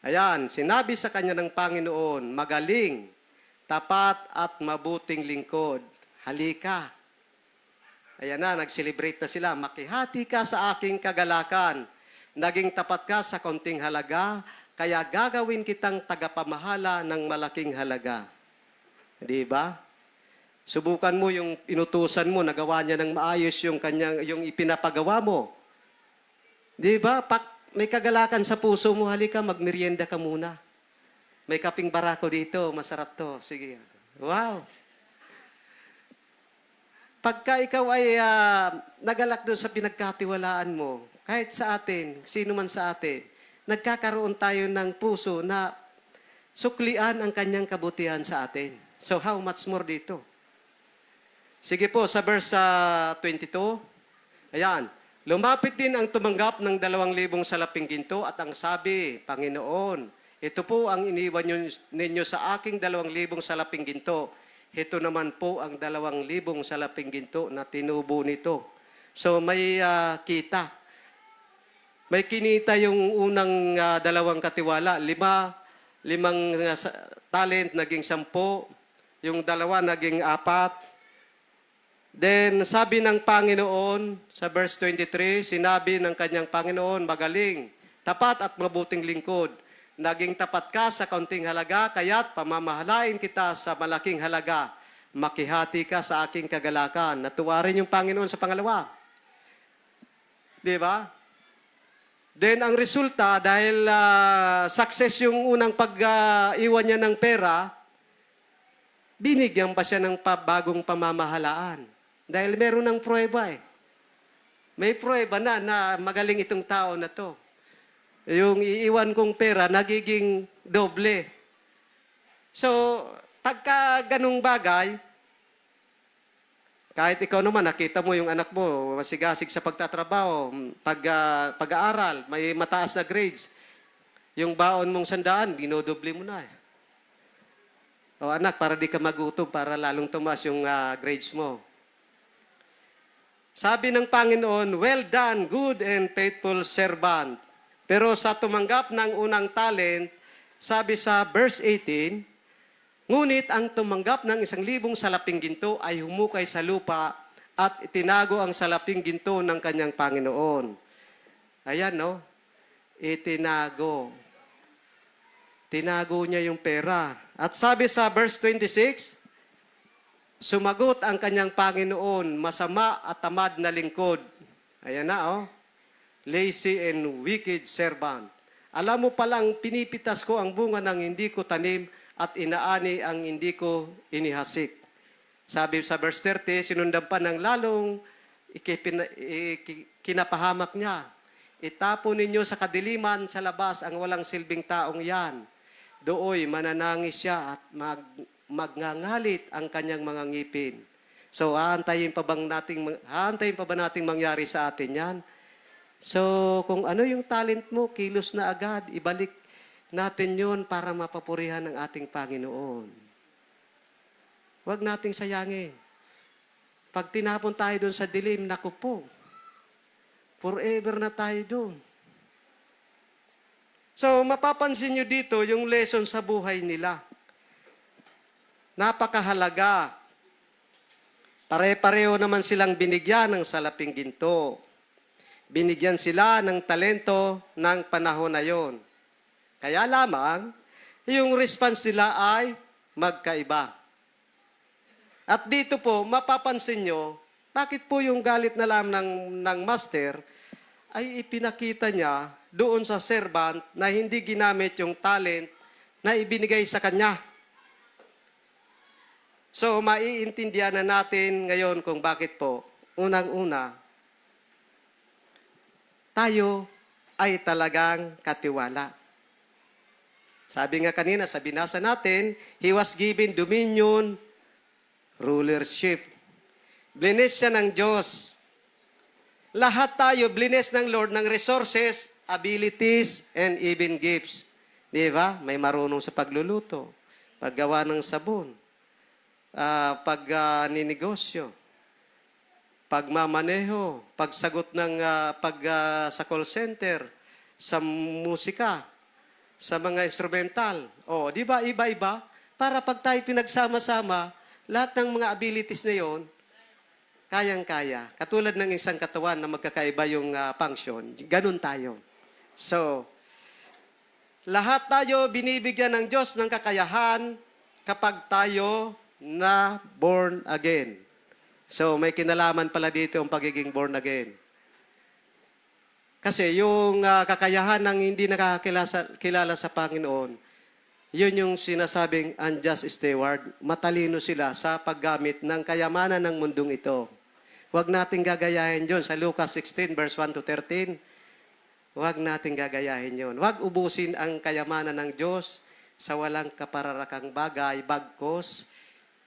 Ayan, sinabi sa kanya ng Panginoon, magaling, tapat at mabuting lingkod. Halika. Ayan na, nag-celebrate na sila. Makihati ka sa aking kagalakan. Naging tapat ka sa konting halaga, kaya gagawin kitang tagapamahala ng malaking halaga. Di ba? Subukan mo yung inutusan mo, nagawa niya ng maayos yung ipinapagawa mo. Di ba? May kagalakan sa puso mo, halika, magmerienda ka muna. May kaping barako dito. Masarap to. Sige. Wow. Pagka ikaw ay nagalak doon sa pinagkatiwalaan mo, kahit sa atin, sino man sa atin, nagkakaroon tayo ng puso na suklian ang kanyang kabutihan sa atin. So how much more dito? Sige po, sa verse 22. Ayan. Lumapit din ang tumanggap ng 2,000 salaping ginto at ang sabi, Panginoon, ito po ang iniwan ninyo sa aking 2,000 salaping ginto. Ito naman po ang 2,000 salaping ginto na tinubo nito. So may kita. May kinita yung unang dalawang katiwala. Limang talent naging 10. Yung dalawa naging 4. Then, sabi ng Panginoon, sa verse 23, sinabi ng kanyang Panginoon, magaling, tapat at mabuting lingkod. Naging tapat ka sa kaunting halaga, kaya't pamamahalain kita sa malaking halaga. Makihati ka sa aking kagalakan. Natuwa rin yung Panginoon sa pangalawa. Di ba? Then, ang resulta, dahil success yung unang pag-iwan niya ng pera, binigyan pa siya ng bagong pamamahalaan. Dahil meron ng prueba eh. May prueba na magaling itong tao na to. Yung iiwan kong pera, nagiging doble. So, pagka ganung bagay, kahit ikaw naman, nakita mo yung anak mo, masigasig sa pagtatrabaho, pag-aaral, may mataas na grades. Yung baon mong 100, dinodoble mo na eh. O anak, para di ka magutom, para lalong tumaas yung grades mo. Sabi ng Panginoon, well done, good and faithful servant. Pero sa tumanggap ng unang talent, sabi sa verse 18, ngunit ang tumanggap ng 1,000 salaping ginto ay humukay sa lupa at itinago ang salaping ginto ng kanyang Panginoon. Ayan, no? Itinago. Tinago niya yung pera. At sabi sa verse 26, sumagot ang kanyang Panginoon, masama at tamad na lingkod. Ayan na, oh. Lazy and wicked servant. Alam mo palang pinipitas ko ang bunga ng hindi ko tanim at inaani ang hindi ko inihasik. Sabi sa verse 30, sinundan pa ng lalong kinapahamak niya. Itapon ninyo sa kadiliman sa labas ang walang silbing taong yan. Dooy mananangis siya at magngangalit ang kanyang mga ngipin. So, haantayin pa ba nating mangyari sa atin yan? So, kung ano yung talent mo, kilos na agad, ibalik natin yon para mapapurihan ng ating Panginoon. Huwag nating sayangin. Pag tinapon tayo doon sa dilim, naku po, forever na tayo doon. So, mapapansin nyo dito yung lesson sa buhay nila. Napakahalaga. Pare-pareho naman silang binigyan ng salaping ginto. Binigyan sila ng talento ng panahon na yon. Kaya lamang, yung response nila ay magkaiba. At dito po, mapapansin nyo, bakit po yung galit na lam ng master ay ipinakita niya doon sa servant na hindi ginamit yung talent na ibinigay sa kanya. So, maiintindihan na natin ngayon kung bakit po, unang-una, tayo ay talagang katiwala. Sabi nga kanina, sa binasa natin, he was given dominion, rulership. Blinis siya ng Diyos. Lahat tayo, blinis ng Lord ng resources, abilities, and even gifts. Di ba? May marunong sa pagluluto, paggawa ng sabon, pagninegosyo, pagmamaneho, pagsagot ng sa call center, sa musika, sa mga instrumental. O, di ba, iba-iba? Para pag tayo pinagsama-sama, lahat ng mga abilities na yon, kayang-kaya. Katulad ng isang katawan na magkakaiba yung function, ganun tayo. So, lahat tayo binibigyan ng Diyos ng kakayahan kapag tayo na born again. So, may kinalaman pala dito ang pagiging born again. Kasi yung kakayahan ng hindi nakakilala sa Panginoon, Yun yung sinasabing unjust steward. Matalino sila sa paggamit ng kayamanan ng mundong ito. Huwag nating gagayahin yun sa Lucas 16 verse 1 to 13. Huwag nating gagayahin yun. Huwag ubusin ang kayamanan ng Diyos sa walang kapararakang bagay, bagkos.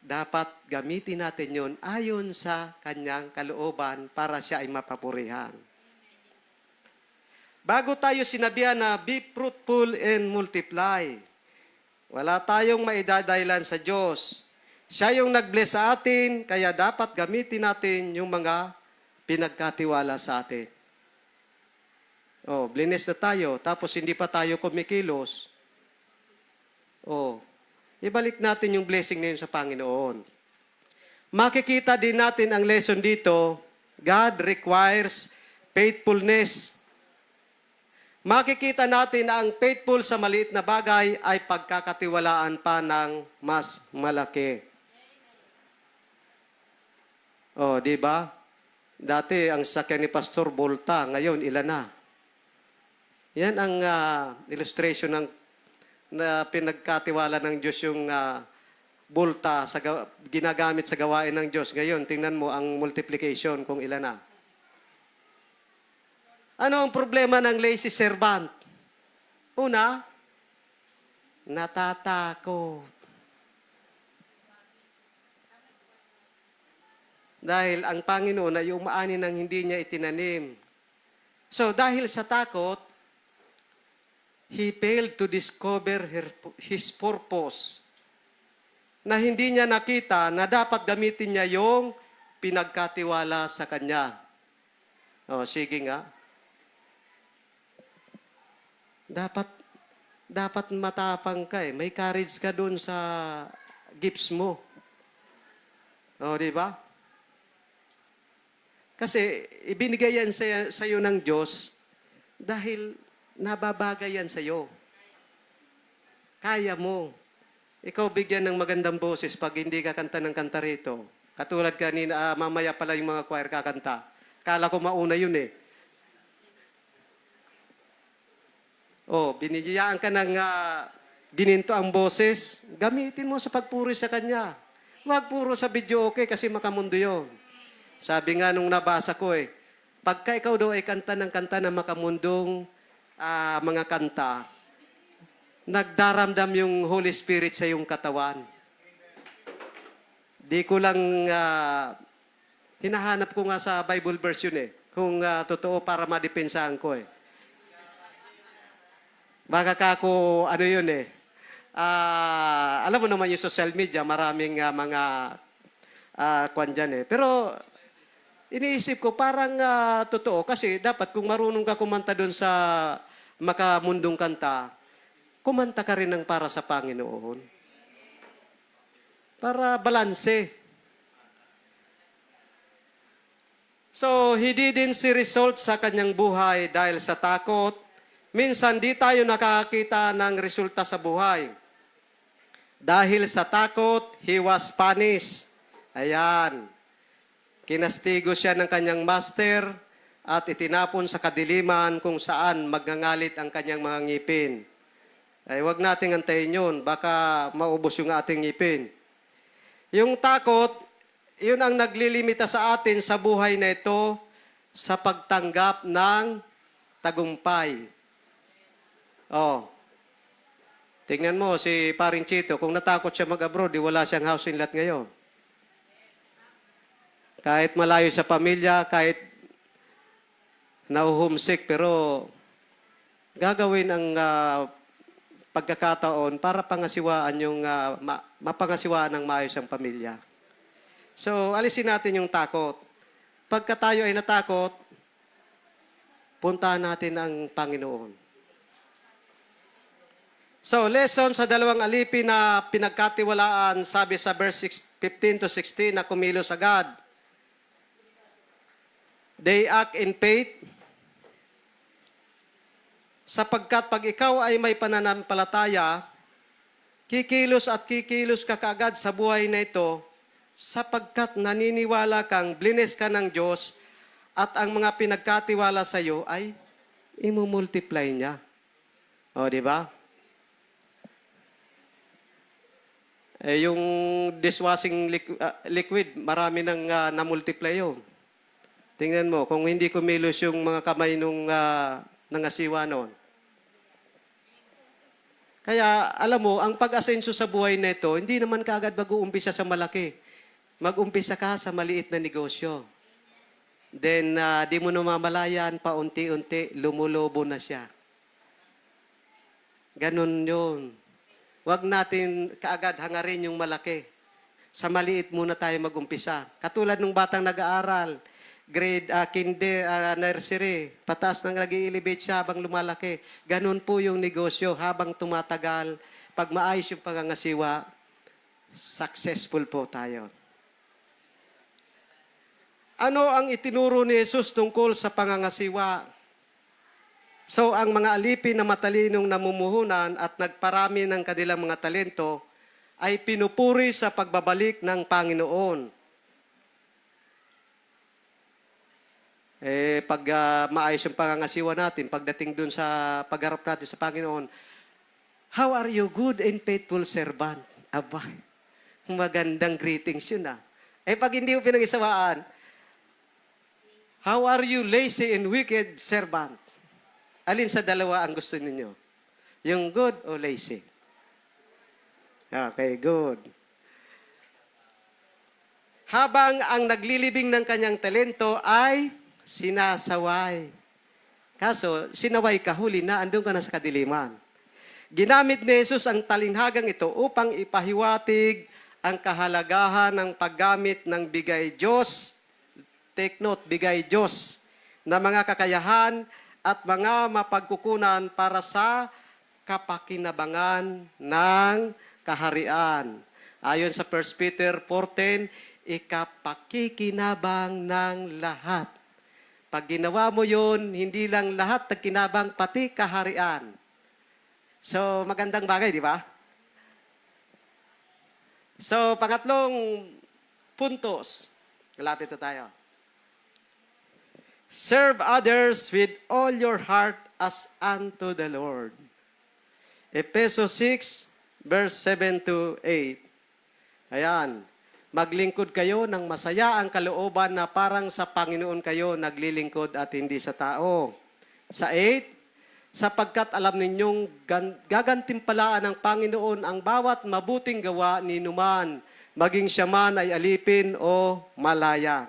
Dapat gamitin natin yun ayon sa kanyang kalooban para siya ay mapapurihan. Bago tayo sinabihan na be fruitful and multiply, wala tayong maidadahilan sa Diyos. Siya yung nag-bless sa atin, kaya dapat gamitin natin yung mga pinagkatiwala sa atin. Oh, bless na tayo, tapos hindi pa tayo kumikilos. Oh, ibalik natin yung blessing na yun sa Panginoon. Makikita din natin ang lesson dito, God requires faithfulness. Makikita natin na ang faithful sa maliit na bagay ay pagkakatiwalaan pa ng mas malaki. Oh, di ba? Dati ang sakyan ni Pastor Volta, ngayon ilan na? Yan ang illustration ng na pinagkatiwala ng Diyos yung Volta sa ginagamit sa gawain ng Diyos. Ngayon, tingnan mo ang multiplication kung ilan na. Ano ang problema ng lazy servant? Una, natatakot. Dahil ang Panginoon ay umaani ng hindi niya itinanim. So, dahil sa takot, he failed to discover his purpose. Na hindi niya nakita na dapat gamitin niya yung pinagkatiwala sa kanya. O, sige nga. Dapat matapang ka eh. May courage ka dun sa gifts mo. O, di ba? Kasi ibinigay yan sa iyo ng Diyos dahil nababagay yan sa iyo. Kaya mo. Ikaw bigyan ng magandang boses pag hindi ka kanta ng kanta rito. Katulad kanina, mamaya pala yung mga choir kakanta. Kala ko mauna yun eh. Oh, binigyan ka ng gininto ang boses, gamitin mo sa pagpuri sa Kanya. Huwag puro sa video okay kasi makamundo yun. Sabi nga nung nabasa ko eh, pagka ikaw daw ay kanta ng kanta na makamundong mga kanta, nagdaramdam yung Holy Spirit sa iyong katawan. Di ko lang, hinahanap ko nga sa Bible verse yun eh, kung totoo para madepensahan ko eh. Baka kako, ano yun eh, alam mo naman yung social media, maraming mga kwan dyan eh. Pero iniisip ko parang totoo kasi dapat kung marunong ka kumanta doon sa makamundong kanta, kumanta ka rin ng para sa Panginoon. Para balanse. So, he didn't see results sa kanyang buhay dahil sa takot. Minsan, di tayo nakakita ng resulta sa buhay. Dahil sa takot, he was punished. Ayan. Kinastigo siya ng kanyang master at itinapon sa kadiliman kung saan magngangalit ang kanyang mga ngipin. Ay, wag nating antayin yun. Baka maubos yung ating ngipin. Yung takot, yun ang naglilimita sa atin sa buhay na ito sa pagtanggap ng tagumpay. Oh. Tingnan mo si Paring Chito, kung natakot siya mag-abroad, wala siyang house in lot ngayon. Kahit malayo sa pamilya, kahit na-homesick, pero gagawin ang pagkakataon para pangasiwaan yung mapangasiwaan ng maayos ang pamilya. So, alisin natin yung takot. Pagka tayo ay natakot, puntahan natin ang Panginoon. So, lesson sa dalawang alipin na pinagkatiwalaan, sabi sa verse 15 to 16 na kumilos agad. They act in faith, sapagkat pag ikaw ay may pananampalataya, kikilos at kikilos ka kaagad sa buhay na ito, sapagkat naniniwala kang blines ka ng Diyos at ang mga pinagkatiwala sa iyo ay imumultiply niya. O, di ba? Yung dishwashing liquid, marami nang na-multiply yun. Tingnan mo, kung hindi kumilos yung mga kamay nung nangasiwa noon. Kaya, alam mo, ang pag-asenso sa buhay na ito, hindi naman kaagad mag-uumpisa sa malaki. Mag-umpisa ka sa maliit na negosyo. Then, di mo namamalayan, paunti-unti, lumulobo na siya. Ganon yun. Huwag natin kaagad hangarin yung malaki. Sa maliit muna tayo mag-umpisa. Katulad ng batang nag-aaral, grade, nursery, pataas nang nag-i-elevate siya habang lumalaki. Ganon po yung negosyo habang tumatagal. Pag maayos yung pangangasiwa, successful po tayo. Ano ang itinuro ni Jesus tungkol sa pangangasiwa? So, ang mga alipin na matalinong namumuhunan at nagparami ng kanilang mga talento ay pinupuri sa pagbabalik ng Panginoon. Pag maayos yung pangangasiwa natin, pagdating dun sa pagharap natin sa Panginoon, how are you, good and faithful servant? Aba, magandang greetings yun ah. Pag hindi mo pinag-isawaan, how are you, lazy and wicked servant? Alin sa dalawa ang gusto ninyo? Yung good o lazy? Okay, good. Habang ang naglilibing ng kanyang talento ay sinasaway. Kaso, sinaway ka, huli na, andun ka na sa kadiliman. Ginamit ni Jesus ang talinghagang ito upang ipahiwatig ang kahalagahan ng paggamit ng bigay Diyos. Take note, bigay Diyos na mga kakayahan at mga mapagkukunan para sa kapakinabangan ng kaharian. Ayon sa 1 Peter 4:10, ikapakikinabang ng lahat. Pag ginawa mo yun, hindi lang lahat nagkinabang, pati kaharian. So, magandang bagay, di ba? So, pangatlong puntos. Malapit na tayo. Serve others with all your heart as unto the Lord. Efesos 6, verse 7 to 8. Ayan. Maglingkod kayo ng masaya ang kalooban na parang sa Panginoon kayo naglilingkod at hindi sa tao. Sa 8, sapagkat alam ninyong gagantimpalaan ng Panginoon ang bawat mabuting gawa ni numan, maging siya man ay alipin o malayang.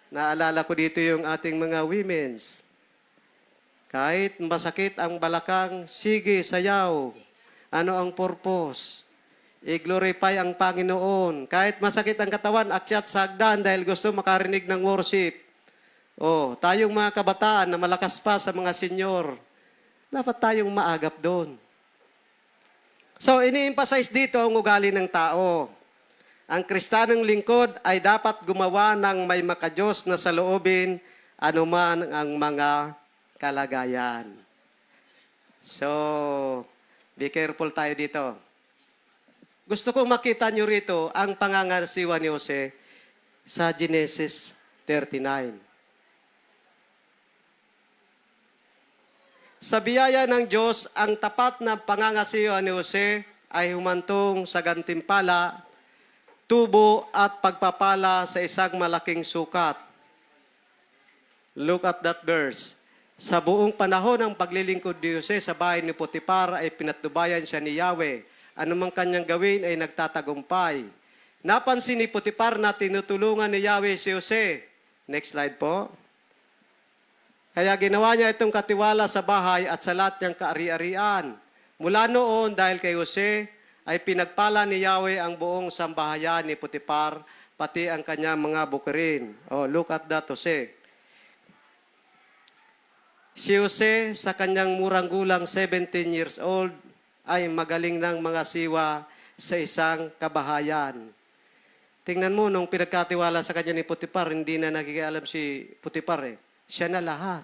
Naalala ko dito yung ating mga women's. Kahit masakit ang balakang, sige, sayaw. Ano ang purpose? I-glorify ang Panginoon. Kahit masakit ang katawan, akyat sa hagdan dahil gusto makarinig ng worship. Tayong mga kabataan na malakas pa sa mga senyor, dapat tayong maagap doon. So, ini-emphasize dito ang ugali ng tao. Ang Kristiyanong lingkod ay dapat gumawa ng may makadiyos na saloobin anuman ang mga kalagayan. So, be careful tayo dito. Gusto kong makita nyo rito ang pangangasiwa ni Jose sa Genesis 39. Sa biyaya ng Diyos, ang tapat na pangangasiwa ni Jose ay humantong sa gantimpala, tubo at pagpapala sa isang malaking sukat. Look at that verse. Sa buong panahon ng paglilingkod ni Jose sa bahay ni Potiphar ay pinatnubayan siya ni Yahweh. Anumang kanyang gawin ay nagtatagumpay. Napansin ni Potiphar na tinutulungan ni Yahweh si Jose. Next slide po. Kaya ginawa niya itong katiwala sa bahay at sa lahat niyang kaari-arian. Mula noon, dahil kay Jose, ay pinagpala ni Yahweh ang buong sambahayan ni Potiphar, pati ang kanyang mga bukirin. Look at that, Jose. Si Jose, sa kanyang murang gulang, 17 years old, ay magaling ng mga siwa sa isang kabahayan. Tingnan mo, nung pinagkatiwala sa kanya ni Potiphar, hindi na nakikialam si Potiphar eh. Siya na lahat.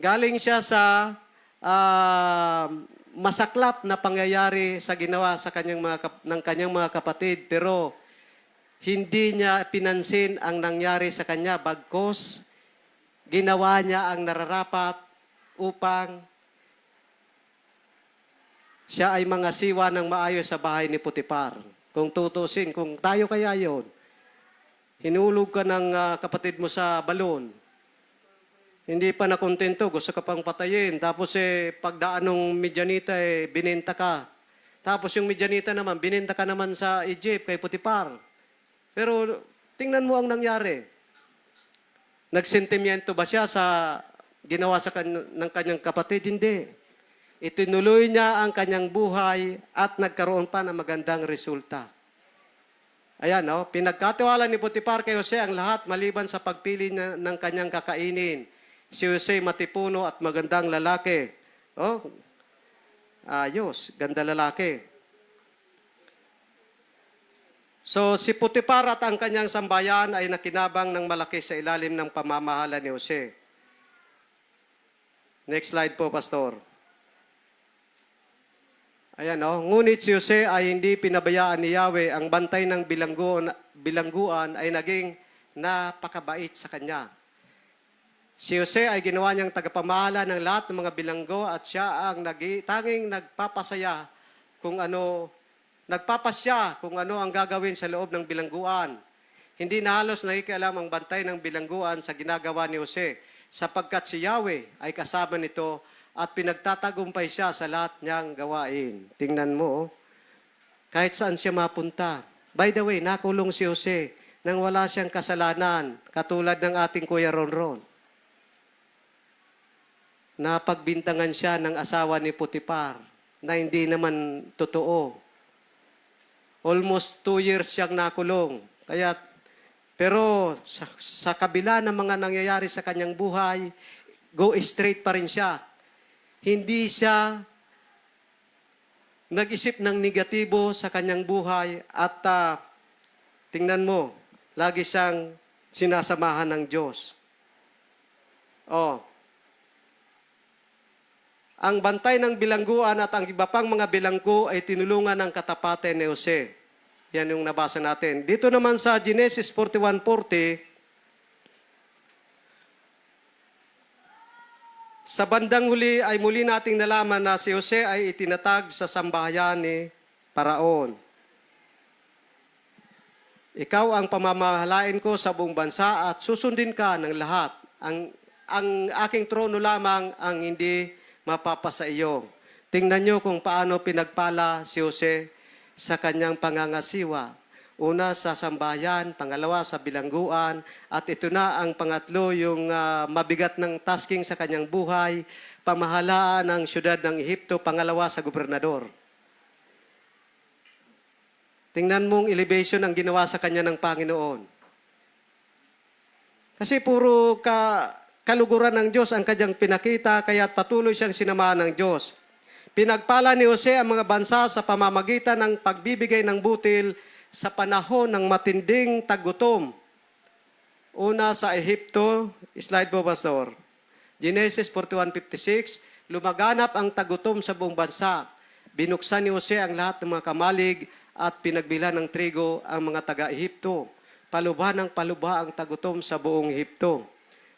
Galing siya sa masaklap na pangyayari sa ginawa sa ng kanyang mga kapatid, pero hindi niya pinansin ang nangyari sa kanya, bagkos ginawa niya ang nararapat upang Siya ay mga siwa ng maayos sa bahay ni Putipar. Kung tutusin, kung tayo kaya yon, hinulog ka ng kapatid mo sa balon, hindi pa nakontento, gusto ka pang patayin. Tapos pagdaan ng Midianita, binenta ka. Tapos yung Midianita naman, binenta ka naman sa Egypt kay Putipar. Pero tingnan mo ang nangyari. Nagsentimiento ba siya sa ginawa ng kanyang kapatid? Hindi. Itinuloy niya ang kanyang buhay at nagkaroon pa ng magandang resulta. Ayan, no? Pinagkatiwala ni Putipar kay Jose ang lahat maliban sa pagpili niya ng kanyang kakainin. Si Jose matipuno at magandang lalaki. Oh, ayos, ganda lalaki. So si Putipar at ang kanyang sambayan ay nakinabang ng malaki sa ilalim ng pamamahala ni Jose. Next slide po, Pastor. Ayan, no? Ngunit si Jose ay hindi pinabayaan ni Yahweh. Ang bantay ng bilangguan ay naging napakabait sa kanya. Si Jose ay ginawa niyang tagapamahala ng lahat ng mga bilanggo at siya ang tanging nagpapasya kung ano ang gagawin sa loob ng bilangguan. Hindi na halos nakikialam ang bantay ng bilangguan sa ginagawa ni Jose sapagkat si Yahweh ay kasama nito at pinagtatagumpay siya sa lahat niyang gawain. Tingnan mo, kahit saan siya mapunta. By the way, nakulong si Jose nang wala siyang kasalanan katulad ng ating Kuya Ronron. Napagbintangan siya ng asawa ni Putipar na hindi naman totoo. Almost 2 years siyang nakulong. Pero sa kabila ng mga nangyayari sa kanyang buhay, go straight pa rin siya. Hindi siya nag-isip ng negatibo sa kanyang buhay at tingnan mo, lagi siyang sinasamahan ng Diyos. Ang bantay ng bilangguan at ang iba pang mga bilanggo ay tinulungan ng katapatan ni Jose. Yan yung nabasa natin. Dito naman sa Genesis 41:40, sa bandang huli ay muli nating nalaman na si Jose ay itinatag sa sambahayan ni Paraon. Ikaw ang pamamahalain ko sa buong bansa at susundin ka ng lahat. Ang aking trono lamang ang hindi mapapasa iyo. Tingnan nyo kung paano pinagpala si Jose sa kanyang pangangasiwa. Una sa sambayan, pangalawa sa bilangguan, at ito na ang pangatlo, yung mabigat ng tasking sa kanyang buhay, pamahalaan ng syudad ng Ehipto, pangalawa sa gobernador. Tingnan mong elevation ang ginawa sa kanya ng Panginoon. Kasi puro kaluguran ng Diyos ang kanyang pinakita, kaya patuloy siyang sinamahan ng Diyos. Pinagpala ni Jose ang mga bansa sa pamamagitan ng pagbibigay ng butil sa panahon ng matinding tagutom. Una sa Ehipto, slide po, Pastor. Genesis 41:56, lumaganap ang tagutom sa buong bansa. Binuksan ni Jose ang lahat ng mga kamalig at pinagbilhan ng trigo ang mga taga-Ehipto. Palubha ng palubha ang tagutom sa buong Ehipto.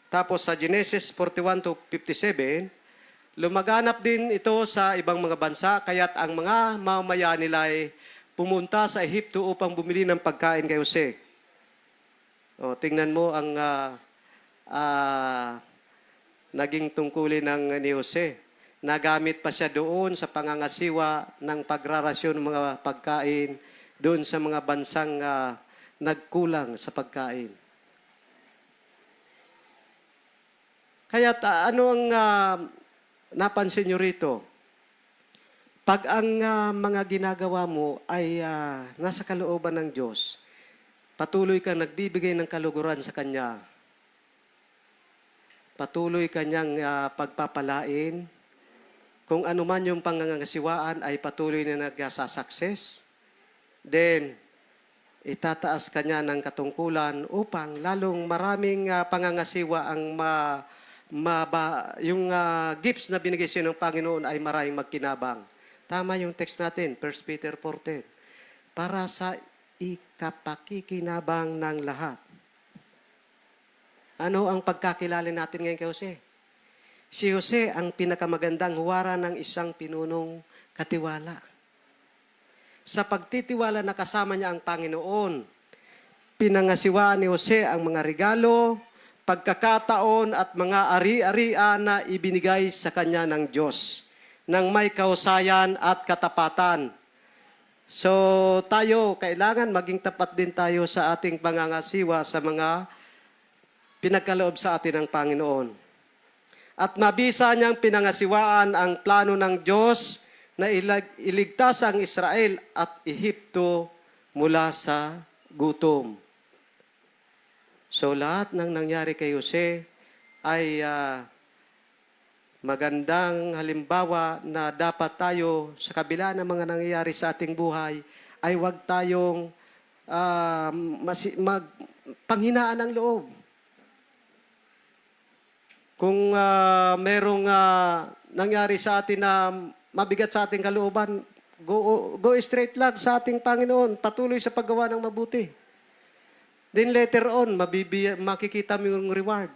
Tapos sa Genesis 41:57, lumaganap din ito sa ibang mga bansa, kaya't ang mga mamamayan nila ay pumunta sa Ehipto upang bumili ng pagkain kay Jose. Tingnan mo ang naging tungkulin ni Jose. Nagamit pa siya doon sa pangangasiwa ng pagrarasyon ng mga pagkain doon sa mga bansang nagkulang sa pagkain. Kaya ano ang napansin nyo rito? Pag ang mga ginagawa mo ay nasa kalooban ng Diyos, patuloy kang nagbibigay ng kaluguran sa Kanya, patuloy Kanyang pagpapalain, kung ano man yung pangangasiwaan ay patuloy na nagsasucess, then itataas Kanya ng katungkulan upang lalong maraming pangangasiwa ang yung gifts na binigay siya ng Panginoon ay maraming magkinabang. Tama yung text natin, 1 Peter 4:10. Para sa ikapakikinabang ng lahat. Ano ang pagkakilala natin ngayon kay Jose? Si Jose ang pinakamagandang huwara ng isang pinunong Katiwala. Sa pagtitiwala na kasama niya ang Panginoon, pinangasiwaan ni Jose ang mga regalo, pagkakataon at mga ari-arian na ibinigay sa kanya ng Diyos, ng may kahusayan at katapatan. So tayo, kailangan maging tapat din tayo sa ating pangangasiwa sa mga pinagkaloob sa atin ng Panginoon. At mabisa niyang pinangasiwaan ang plano ng Diyos na iligtas ang Israel at Ehipto mula sa gutom. So lahat ng nangyari kay Jose ay magandang halimbawa na dapat tayo sa kabila ng mga nangyayari sa ating buhay ay huwag tayong panghinaan ng loob. Kung merong nangyari sa atin na mabigat sa ating kalooban, go straight lang sa ating Panginoon. Patuloy sa paggawa ng mabuti. Then later on, makikita mo yung reward.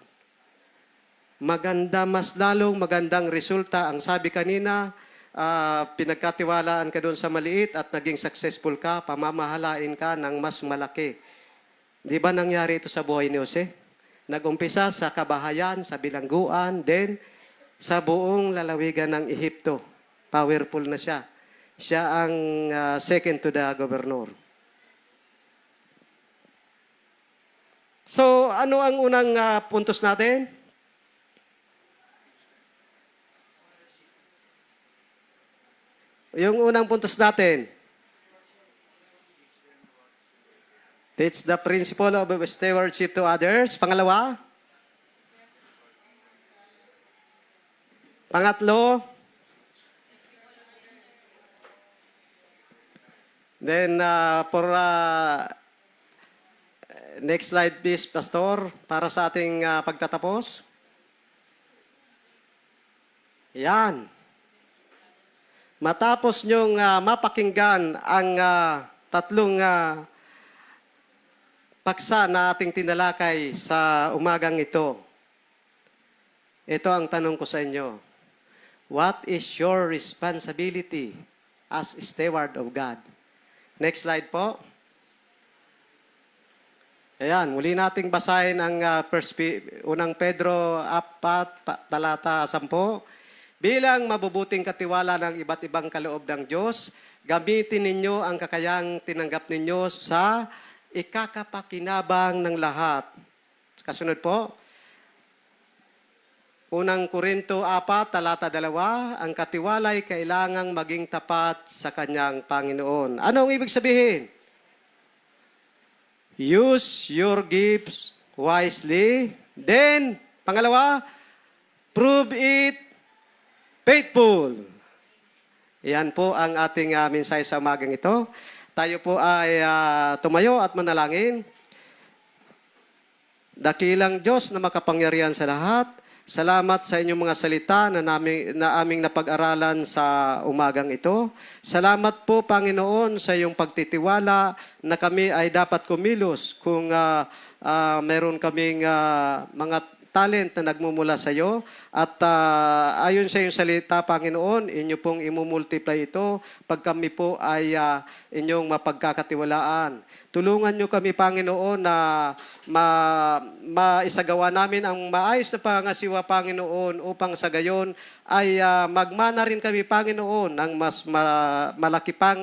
Mas lalong magandang resulta. Ang sabi kanina, pinagkatiwalaan ka doon sa maliit at naging successful ka, pamamahalain ka ng mas malaki. Di ba nangyari ito sa buhay ni Jose? Nag-umpisa sa kabahayan, sa bilangguan, then sa buong lalawigan ng Ehipto. Powerful na siya. Siya ang second to the governor. So, ano ang unang puntos natin? Yung unang puntos natin. Teach the principle of stewardship to others. Pangalawa? Pangatlo? Then, for next slide please, Pastor, para sa ating pagtatapos. Yan. Matapos nyong mapakinggan ang tatlong paksa na ating tinalakay sa umagang ito, ito ang tanong ko sa inyo. What is your responsibility as steward of God? Next slide po. Ayan, muli nating basahin ang unang Pedro 4, talata 10. Bilang mabubuting katiwala ng iba't ibang kaloob ng Diyos, gamitin ninyo ang kakayang tinanggap ninyo sa ikakapakinabang ng lahat. Kasunod po, unang Korinto 4, talata 2, ang katiwala'y kailangang maging tapat sa kanyang Panginoon. Ano ang ibig sabihin? Use your gifts wisely. Then, pangalawa, prove it faithful. Yan po ang ating mensahe sa umagang ito. Tayo po ay tumayo at manalangin. Dakilang Diyos na makapangyarihan sa lahat, salamat sa inyong mga salita na aming napag-aralan sa umagang ito. Salamat po, Panginoon, sa iyong pagtitiwala na kami ay dapat kumilos kung meron kaming mga talent na nagmumula sa iyo. At ayon sa iyong salita, Panginoon, inyo pong imumultiply ito pag kami po ay inyong mapagkakatiwalaan. Tulungan nyo kami, Panginoon, na maisagawa namin ang maayos na pangasiwa, Panginoon, upang sa gayon ay magmana rin kami, Panginoon, ng mas malaki pang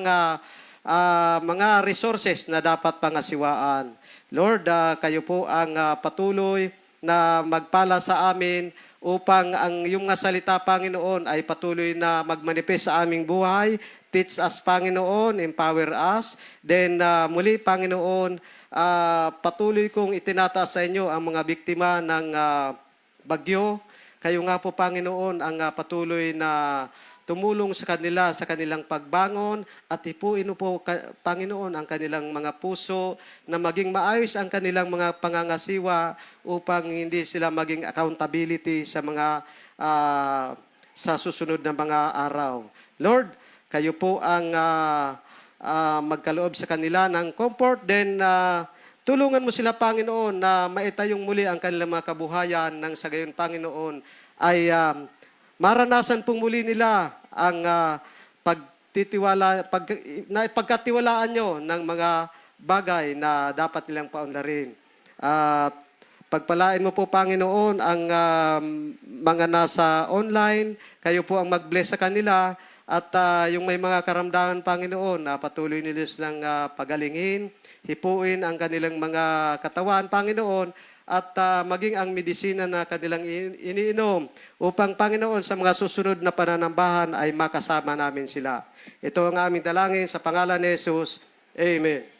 mga resources na dapat pangasiwaan. Lord, kayo po ang patuloy na magpala sa amin upang ang iyong salita, Panginoon, ay patuloy na magmanifest sa aming buhay. Teach us, Panginoon, empower us. Then muli, Panginoon, patuloy kong itinataas sa inyo ang mga biktima ng bagyo. Kayo nga po, Panginoon, ang patuloy na tumulong sa kanila sa kanilang pagbangon at ipuin po, Panginoon, ang kanilang mga puso na maging maayos ang kanilang mga pangangasiwa upang hindi sila maging accountability sa mga sa susunod na mga araw. Lord, kayo po ang magkaloob sa kanila ng comfort, then tulungan mo sila, Panginoon, na maitayong muli ang kanilang mga kabuhayan nang sa gayon, Panginoon, ay maranasan pong muli nila ang pagkatiwalaan nyo ng mga bagay na dapat nilang paunlarin. At pagpalain mo po, Panginoon, ang mga nasa online, kayo po ang mag-bless sa kanila, at yung may mga karamdaman, Panginoon, na patuloy nila silang pagalingin, hipuin ang kanilang mga katawan, Panginoon, at maging ang medisina na kanilang iniinom upang, Panginoon, sa mga susunod na pananambahan ay makasama namin sila. Ito ang aming dalangin sa pangalan ni Jesus. Amen.